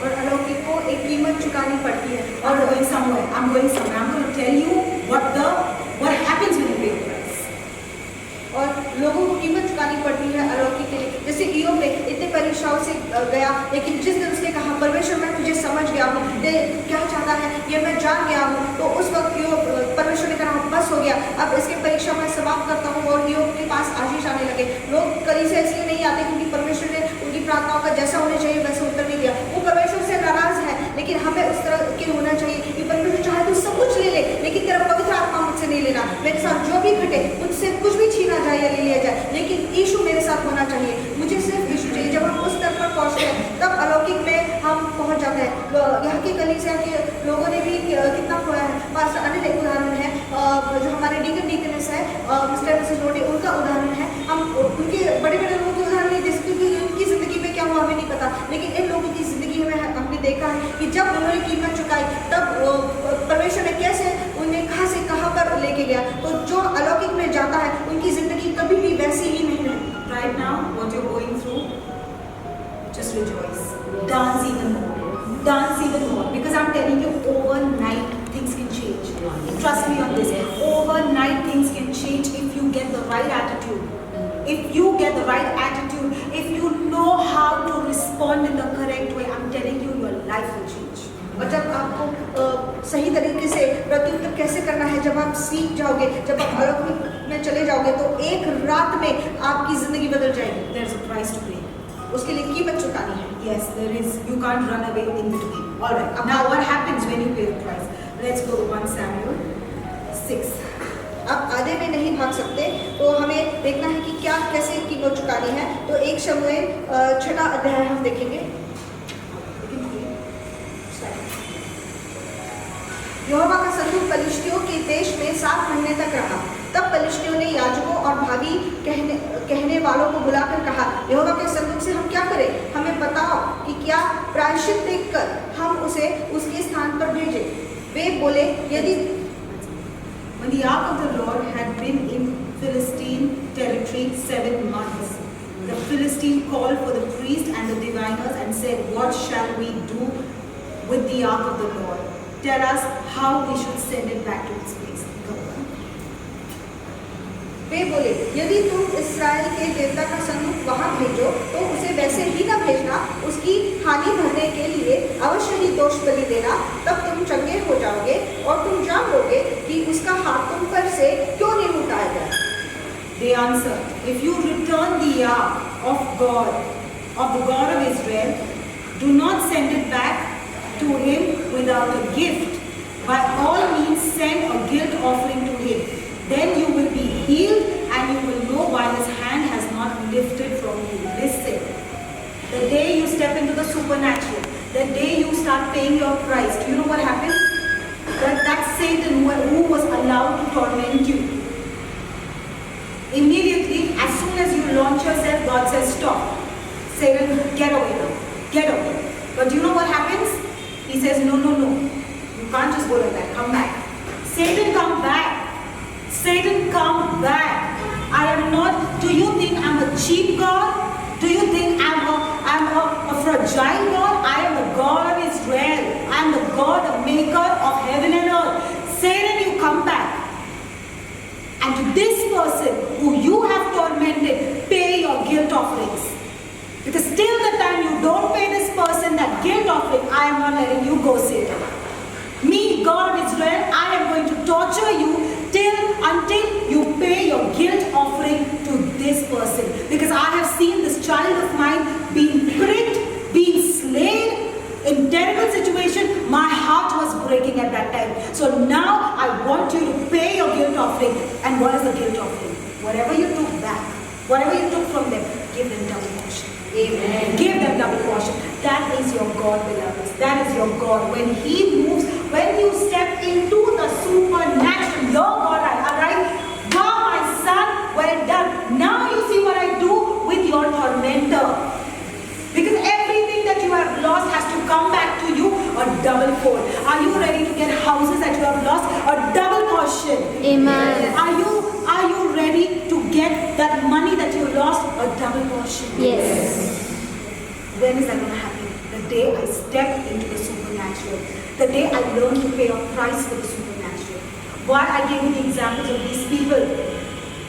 और अलौकिक को एक कीमत चुकानी पड़ती है. I'm going somewhere. I'm going to tell you what happens when you pay the price. और लोगों को कीमत चुकानी पड़ती है अलौकिक के लिए. जैसे ईयोब ने इतने परीक्षाओं से गया, लेकिन जिस दिन उसने कहा परमेश्वर मैं तुझे समझ गया हूँ, क्या चाहता है ये मैं जान गया हूँ, तो उस वक्त ईयोब परमेश्वर ने कहा बस हो गया, अब इसके परीक्षा मैं समाप्त करता हूँ. और ईयोब के पास आशीष आने लगे. लोग कलीसिया इसलिए नहीं आते क्योंकि परमेश्वर ने उनकी प्रार्थनाओं का जैसा होना चाहिए वैसा उत्तर नहीं दिया. वो परमेश्वर से नाराज है, लेकिन हमें उस तरह के होना चाहिए कि परमेश्वर चाहे तो सब कुछ ले ले, लेकिन तेरा पवित्र आत्मा मुझसे नहीं लेना. मेरे साथ जो भी घटे, मुझसे कुछ भी छीना जाए या ले लिया जाए, लेकिन यीशु मेरे साथ होना चाहिए. मुझे सिर्फ यीशु चाहिए. जब हम उस स्तर पर पहुंचते हैं तब अलौकिक में हम पहुंच जाते हैं. यहाँ के कलीसिया के लोगों ने भी कितना खोया है. पास्टर अनिल एक उदाहरण है, जो हमारे डीकनेस है, मिस्टर मिसेस रोडे, उनका उदाहरण है. हम उनके बड़े बड़े लोगों के उदाहरण नहीं दे सकते क्योंकि उनकी जिंदगी में क्या हुआ हमें नहीं पता, लेकिन इन लोगों की जिंदगी में हमने देखा है कि जब उन्होंने कीमत चुकाई तब परमेश्वर ने कैसे उन्हें कहाँ से कहाँ पर लेके गया. तो जो अलौकिक में जाता है उनकी जिंदगी कभी भी वैसी ही नहीं रहती. Right now, what you're going through, just rejoice. Dance even more. Dance even more. Because I'm telling you, overnight things can change. Trust me on this. Overnight things can change if you get the right attitude. If you get the right attitude, if you know how to respond in the correct way, I'm telling you, your life will change. और जब आपको सही तरीके से प्रत्युत्तर कैसे करना है, जब आप सीख जाओगे, जब आप अलौकिक में चले जाओगे, तो एक रात में आपकी जिंदगी बदल जाएगी. There is a price to pay. उसके लिए कीमत चुकानी है. Yes, there is. You can't run away in between. All right. Now, what happens when you pay the price? Let's go to 1 Samuel 6. आप आधे में नहीं भाग सकते, तो हमें देखना है कि क्या कैसे कीमत चुकानी है. तो 1 शमूएल 6 अध्याय हम देखेंगे. यहोवा का संदूक पलिश्तियों के देश में 7 महीने तक रहा. तब पलिश्तियों ने याजकों और भावी कहने वालों को बुलाकर कहा, यहोवा के संदूक से हम क्या करें? हमें बताओ कि क्या प्रायश्चित देखकर हम उसे उसके स्थान पर भेजें। वे बोले, यदि When the ark of the Lord had been in Philistine territory 7 months, the Philistine called for the priests and the diviners and said, "What shall we do with the ark of the Lord? Tell us how we should send it back to its place." Go on. वे बोले, यदि तुम इस्राएल के देवता का संदूक वहां भेजो तो उसे वैसे ही न भेजना, उसकी हानि भरने के लिए अवश्य ही दोष बलि देना, तब तुम चंगे हो जाओगे और तुम जान लोगे कि उसका हाथ तुम पर से क्यों नहीं उठाएगा। They answered, "If you return the ark of God, of the God of Israel, do not send it back to him without a gift. By all means send a guilt offering to him. Then you will be healed and you will know why his hand has not lifted from you." Listen, the day you step into the supernatural, the day you start paying your price, do you know what happens? That Satan who was allowed to torment you, immediately, as soon as you launch yourself, God says, "Stop. Satan, get away now. Get away." But do you know what happens? He says, "No, no, no. You can't just go like that. Come back." Satan, come back. Satan, come back. I am not, do you think I'm a cheap God? Do you think I'm a fragile God? I am the God of Israel. I am the God, the maker of heaven and earth. Satan, you come back. And to this person who you have tormented, pay your guilt offerings. Because till the time you don't pay this person that guilt offering, I am not letting you go, Satan. Me, God of Israel, I am going to torture you until you pay your guilt offering to this person. Because I have seen this child of mine being pricked, being slain in terrible situation. My heart was breaking at that time. So now I want you to pay your guilt offering. And what is the guilt offering? Whatever you took back, whatever you took from them, give them double portion. Amen. Give them double portion. That is your God, beloveds. That is your God. When He moves, when you step into the supernatural, your God, alright? God, my son, well done. Now you see what I do with your tormentor. Because everything that you have lost has to come back to you a double fold. Are you ready to get houses that you have lost? A double portion. Amen. Are you ready to get that money that you lost? A double portion. Yes. When is that going to happen? The day I step into the supernatural. The day I learn to pay a price for the supernatural. Why I gave you the examples of these people?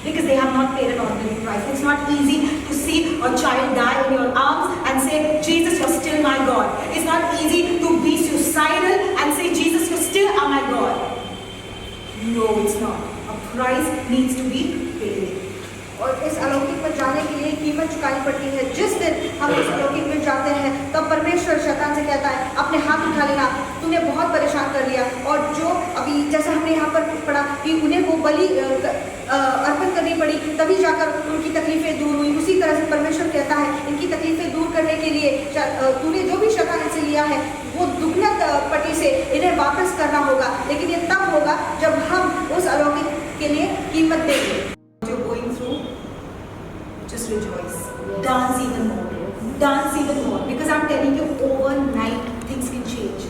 Because they have not paid an ordinary price. It's not easy to see a child die in your arms and say, "Jesus, you're still my God." It's not easy to be suicidal and say, "Jesus, you still are my God." No, it's not. A price needs to be paid. और इस अलौकिक में जाने के लिए कीमत चुकानी पड़ती है। जिस दिन हम इस अलौकिक में जाते हैं तब परमेश्वर शैतान से कहता है, अपने हाथ उठा लेना, तूने बहुत परेशान कर लिया। और जो अभी जैसा हमने यहाँ पर पढ़ा कि उन्हें वो बलि अर्पण करनी पड़ी, तभी जाकर उनकी तकलीफें दूर हुई। उसी तरह से परमेश्वर कहता है, इनकी तकलीफें दूर करने के लिए तूने जो भी शैतान से लिया है वो दुगना पट्टी से इन्हें वापस करना होगा। लेकिन ये तब होगा जब हम उस अलौकिक के लिए कीमत देंगे। You're going through, just rejoice. Dance even more. Dance even more. Because I'm telling you, overnight things can change.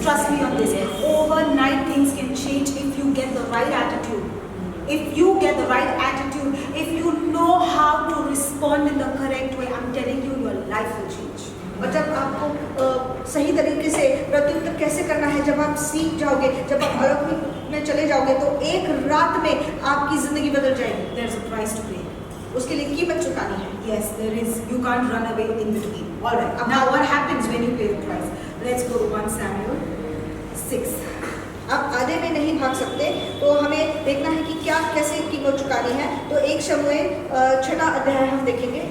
Trust me on this. Overnight things can change if you get the right attitude. If you get the right attitude, if you know how to respond in the correct way, I'm telling you, your life will change. और जब आपको सही तरीके से प्रत्युत्तर कैसे करना है, जब आप सीख जाओगे, जब आप अलौकिक में चले जाओगे तो एक रात में आपकी जिंदगी बदल जाएगी। There's a price to pay. उसके लिए कीमत चुकानी है। Yes, there is. You can't run away in between. All right. Now, what happens when you pay the price? Let's go to 1 Samuel 6. आप आधे में नहीं भाग सकते, तो हमें देखना है कि क्या कैसे कीमत चुकानी है। तो 1 शमूएल 6वां अध्याय हम देखेंगे।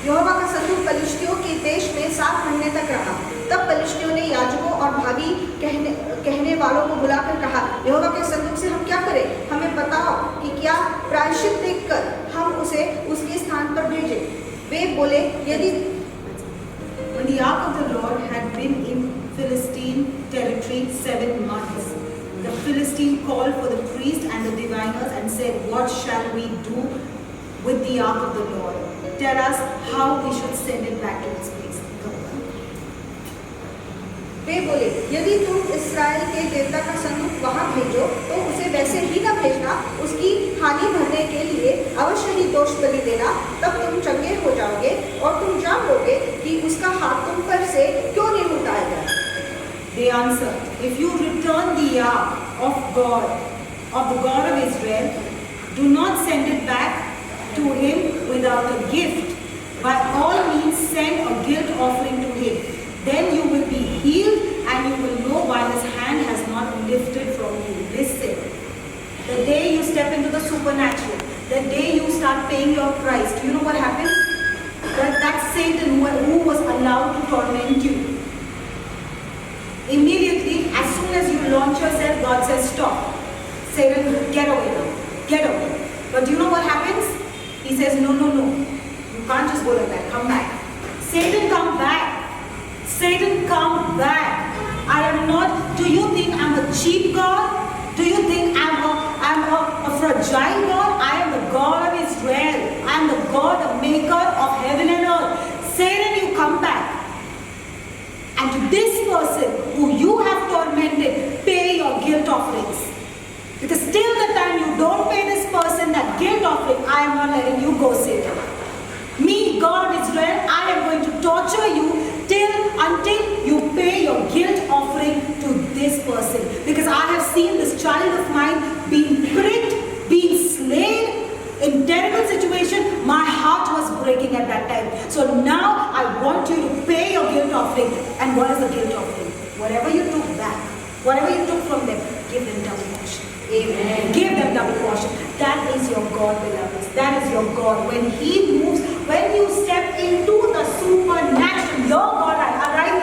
यहोवा का संदूक पलिश्तियों के देश में 7 महीने तक रहा। तब पलिश्तियों ने याजकों और भावी कहने वालों को बुलाकर कहा, यहोवा के संदूक से हम क्या करें? हमें बताओ कि क्या प्रायश्चित देखकर हम उसे उसके स्थान पर भेजें। वे बोले, यदि When the ark of the Lord had been in Philistine territory 7 months, the Philistine king called for the priests and the diviners and said, "What shall we do with the ark of the Lord? Tell us how we should send it back to its place." वे बोले, यदि तुम इस्राएल के देवता का संदूक वहाँ भेजो तो उसे वैसे ही न भेजना, उसकी हानि भरने के लिए अवश्य ही दोष बलि देना, तब तुम चंगे हो जाओगे और तुम जान लोगे कि उसका हाथ तुम पर से क्यों नहीं उठाएगा। They answered, "If you return the ark of God, of the God of Israel, do not send it back to him without a gift. By all means send a guilt offering to him. Then you will be healed and you will know why his hand has not lifted from you." Listen, the day you step into the supernatural, the day you start paying your price, do you know what happens? That Satan who was allowed to torment you, immediately, as soon as you launch yourself, God says, "Stop. Satan, get away now. Get away." But do you know what happens? He says, "No, no, no. You can't just go like that. Come back." Satan, come back. Satan, come back. I am not, do you think I'm a cheap God? Do you think I'm a fragile God? I am the God of Israel. I am the God, the maker of heaven and earth. Satan, you come back. And to this person who you have tormented, pay your guilt offerings. Because till the time you don't pay this person that guilt offering, I am not letting you go, Satan. Me, God of Israel, I am going to torture you until you pay your guilt offering to this person. Because I have seen this child of mine being pricked, being slain in terrible situation. My heart was breaking at that time. So now I want you to pay your guilt offering. And what is the guilt offering? Whatever you took back, whatever you took from them, give them double portion. Amen. Give them double portion. That is your God, beloveds. That is your God. When He moves, when you step into the supernatural, your God, alright?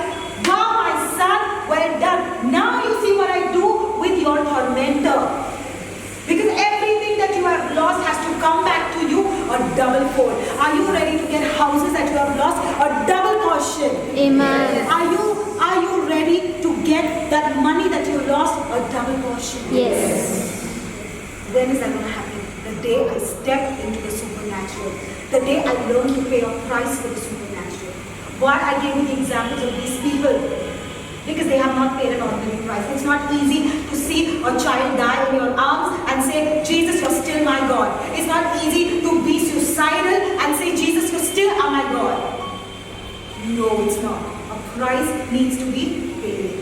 Wow, my son, well done. Now you see what I do with your tormentor. Because everything that you have lost has to come back to you a double fold. Are you ready to get houses that you have lost? A double portion. Amen. Are you ready to get that money that you lost? A double portion. Yes. When is that going to happen? The day I step into the supernatural. The day I learn to pay a price for the supernatural. Why I gave you the examples of these people? Because they have not paid an ordinary price. It's not easy to see a child die in your arms and say, "Jesus, you're still my God." It's not easy to be suicidal and say, "Jesus, you still are my God." No, it's not. A price needs to be paid.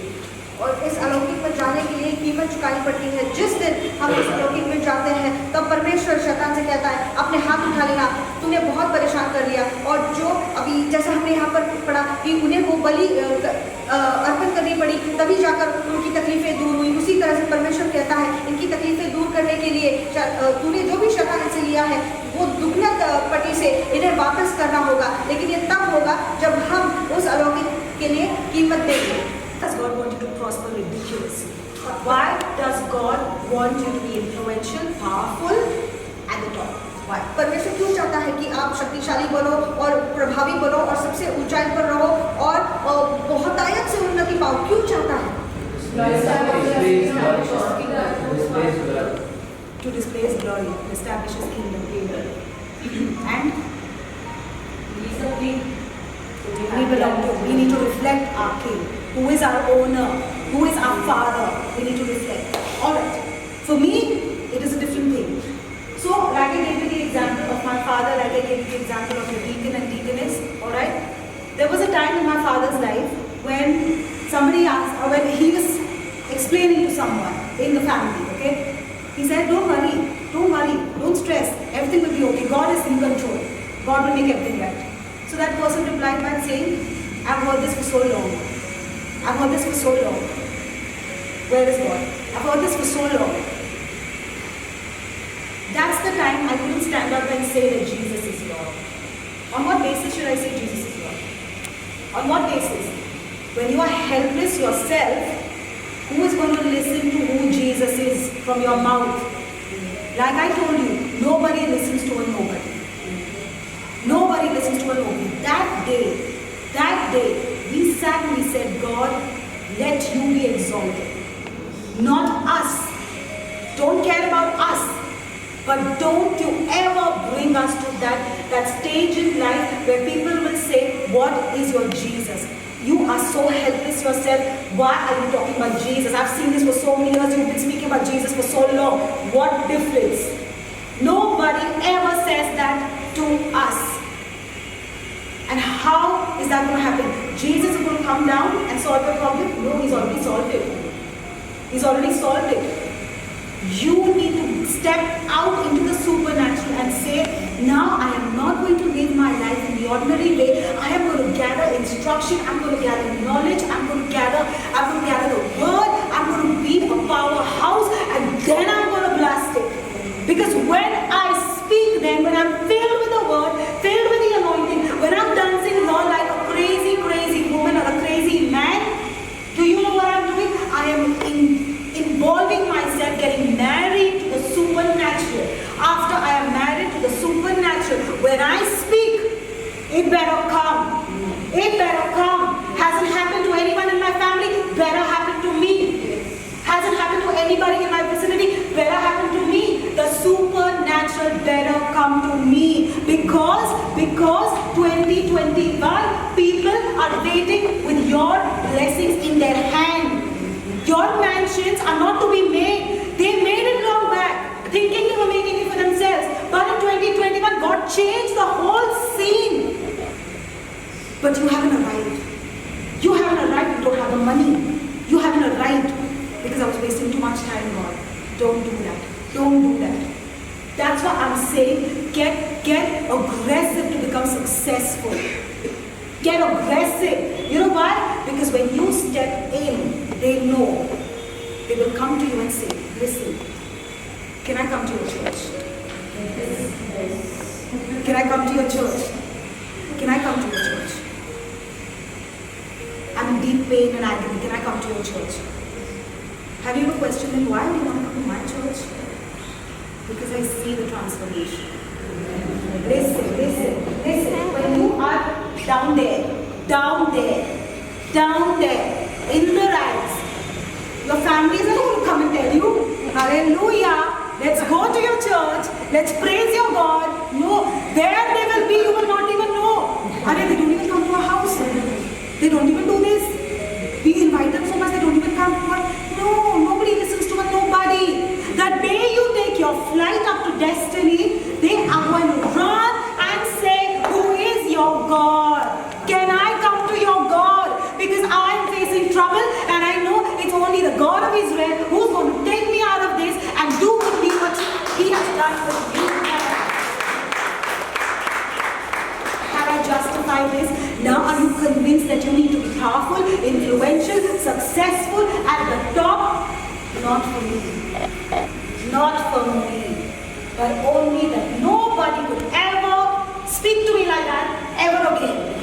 और इस अलौकिक में जाने के लिए कीमत चुकानी पड़ती है। जिस दिन हम इस अलौकिक में जाते हैं तब परमेश्वर शैतान से कहता है, अपने हाथ उठा लेना, तूने बहुत परेशान कर लिया। और जो अभी जैसा हमने यहाँ पर पढ़ा कि उन्हें वो बलि अर्पण करनी पड़ी, तभी जाकर उनकी तकलीफें दूर हुई। उसी तरह से परमेश्वर कहता है, इनकी तकलीफें दूर करने के लिए तूने जो भी शैतान से लिया है वो दुगना पट्टी से इन्हें वापस करना होगा। लेकिन ये तब होगा जब हम उस अलौकिक के लिए कीमत देंगे। Does God want you to prosper ridiculously? Why does God want you to be influential, powerful, at the top? Why? परमेश्वर क्यों चाहता है कि आप शक्तिशाली बनो और प्रभावी बनो और सबसे ऊंचाई पर रहो और बहुतायत से उन्नति पाओ? क्यों चाहता है? To display His glory, to establish His kingdom. And we belong to. We need to reflect our King, who is our owner, who is our Father. We need to reflect. All right. For me, it is a different thing. So, like I gave you the example of my father, like I gave you the example of the deacon and deaconess. All right. There was a time in my father's life when somebody asked, or when he was explaining to someone in the family. Okay. He said, "Don't worry, don't stress. Everything will be okay. God is in control. God will make everything right." So that person replied by saying, "I've heard this for so long. I've heard this for so long. Where is God? I've heard this for so long." That's the time I couldn't stand up and say that Jesus is Lord. On what basis should I say Jesus is Lord? On what basis? When you are helpless yourself, who is going to listen to who Jesus is from your mouth? Like I told you, nobody listens to a nobody. Nobody listens to a nobody. That day, we sat and we said, "God, let you be exalted. Not us, Don't care about us. But don't you ever bring us to that stage in life where people will say, what is your Jesus? You are so helpless yourself. Why are you talking about Jesus? I've seen this for so many years. You've been speaking about Jesus for so long. What difference? Nobody ever says that to us. And how is that going to happen? Jesus is going to come down and solve your problem? No, he's already solved it. He's already solved it. You need to step out into the supernatural and say, now I am not going to live my life in the ordinary way. I am going to gather instruction. I'm going to gather knowledge. I'm going to gather the word. I'm going to be a powerhouse, and then I'm going to blast it. Because when I speak, then when I'm filled with the word, filled with the anointing, when I'm dancing Lord like a crazy, crazy woman or a crazy man, do you know what I'm doing? I am involving myself, getting married to the supernatural. After I am married to the supernatural, when I speak, it better come. It better come. Hasn't happened to anyone in my family, better happen to me. Hasn't happened to anybody in my vicinity, better happen to me. The supernatural better come to me. Because 2021, people are waiting with your blessings in their hand. Your mansions are not to be made. They made it long back, thinking they were making it for themselves. But in 2021, God changed the whole scene. But you haven't arrived. You haven't arrived. You don't have the money. You haven't arrived because I was wasting too much time, God. Don't do that. Don't do that. That's why I'm saying get aggressive to become successful. Get aggressive. You know why? Because when you step in, they know. They will come to you and say, listen, can I come to your church? Can I come to your church? Can I come to your church? I'm in deep pain and agony. Can I come to your church? Have you ever questioned them, why do you want to come to my church? Because I see the transformation. Listen. When you are down there, in the rags, your family is not going to come and tell you, hallelujah, let's go to your church, let's praise your God. No, there they will be, you will not even know. They don't even come to our house. They don't even do this. We invite them so much, they don't even come to us. No, nobody listens to us, nobody. The day you take your flight up to destiny, they are going to run and say, who is your God? Can I come to your God? Because I am facing trouble and I know it's only the God of Israel who's going to take me out of this and do with me what he has done for me. Have I justified this? Now are you convinced that you need to be powerful, influential, successful, at the top? Not for me. Not for me. But only that nobody could ever speak to me like that ever again.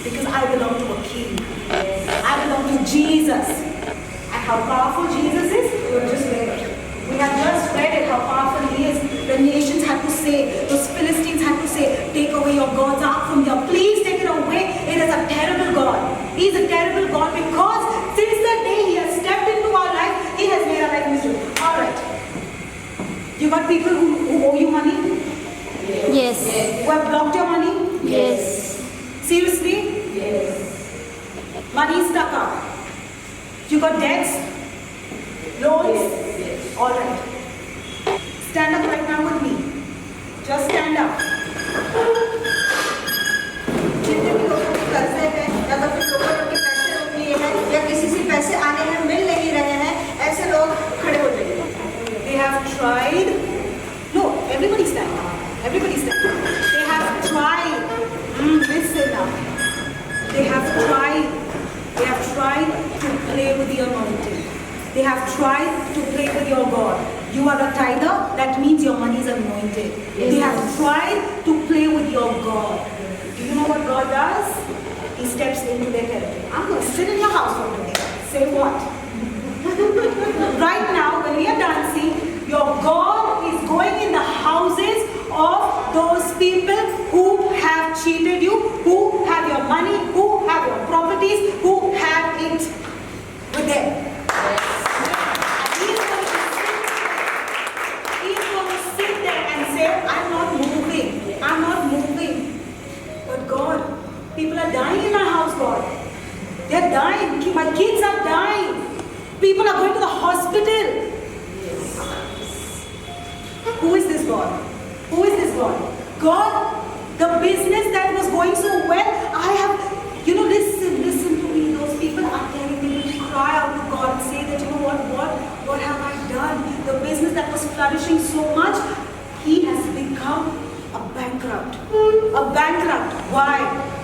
Because I belong to a king. I belong to Jesus. And how powerful Jesus is, we just read it. We have just read it, how powerful he is. The nations had to say, those Philistines had to say, take away your God's ark from here. Please take it away. It is a terrible God. He is a terrible God because since the day he has stepped into our life, he has made our life miserable. Alright. You got people who owe you money? Yes. Who have blocked your money? Yes. Seriously? Yes. Money is stuck up. You got debts? Loans? Yes. Alright. Stand up right now with me. Just stand up. जितने भी लोगों के कर्जे हैं या तो फिर लोगों ने उनके पैसे रोक लिए हैं या किसी से पैसे आने हैं मिल नहीं रहे हैं, ऐसे लोग खड़े हो जाइए. They have tried. No, everybody stand up. Everybody stand up. They have tried. Listen now. They have tried to play with the anointing. They have tried to play with your God. You are a tither, that means your money is anointed. Yes. They have tried to play with your God. Do you know what God does? He steps into their territory. I'm going to sit in your house for today. Say what? Right now, when we are dancing, your God is going in the houses of those people who have cheated you, who have your money, who have your properties, who have it with them. And he is going to sit God? Who is this God? God, the business that was going so well, I have, listen to me. Those people are telling me to cry out to God and say that, what have I done? The business that was flourishing so much, he has become a bankrupt. A bankrupt. Why?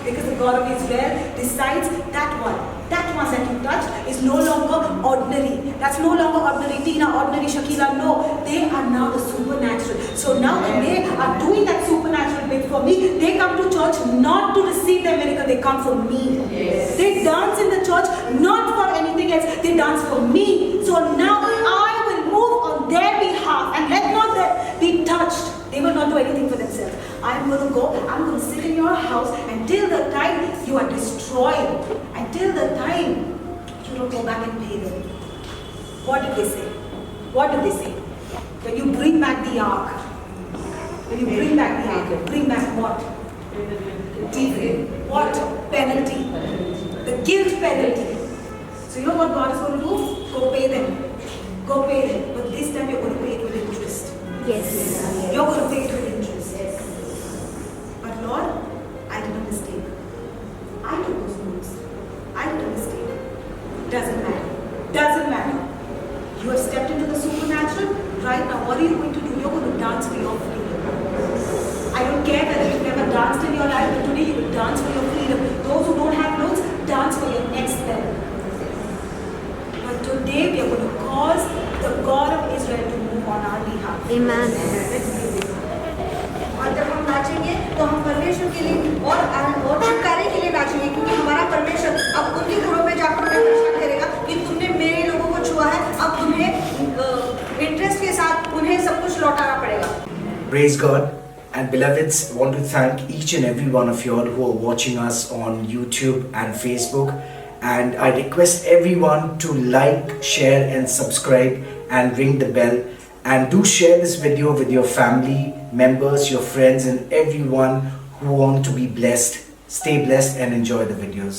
Because the God of Israel decides that one that you touched is no longer ordinary. That's no longer ordinary Tina, ordinary Shakila. No, they are now the supernatural. So now when they are doing that supernatural bit for me, they come to church not to receive their miracle, they come for me. Yes. They dance in the church not for anything else, they dance for me. So now I will move on their behalf and let not them be touched. They will not do anything for themselves. I'm going to go, I'm going to sit in your house until the time you are destroyed. Until the time you don't go back and pay them. What did they say? What did they say? When you bring back the ark. When you bring back the ark, bring back what? What? Penalty. The guilt penalty. So you know what God is going to do? Go pay them. Go pay them. But this time you're going to pay it with interest. Yes. You're going to pay it with interest. But Lord, I did a mistake. I took those notes. I did a mistake. Doesn't matter. Doesn't matter. You have stepped into the supernatural. Right now, what are you going to do? You're going to dance for your freedom. I don't care whether you've never danced in your life, but today you will dance for your freedom. Those who don't have notes, dance for your next level. But today we are going to cause the God of Israel to move on our behalf. Amen. Let's do this. और जब हम नाचेंगे तो हम परमेश्वर के लिए और छुटकारे के लिए नाचेंगे, क्योंकि हमारा परमेश्वर अब उनके घरों में जाकर उन्हें परेशान करेगा कि तुमने मेरे लोगों को छुआ है, अब तुम्हें इंटरेस्ट के साथ उन्हें सब कुछ लौटाना पड़ेगा. Praise God. And beloveds, I want to thank each and every one of you all who are watching us on YouTube and Facebook. And I request everyone to like, share and subscribe and ring the bell. And do share this video with your family members, your friends and everyone who want to be blessed. Stay blessed and enjoy the videos.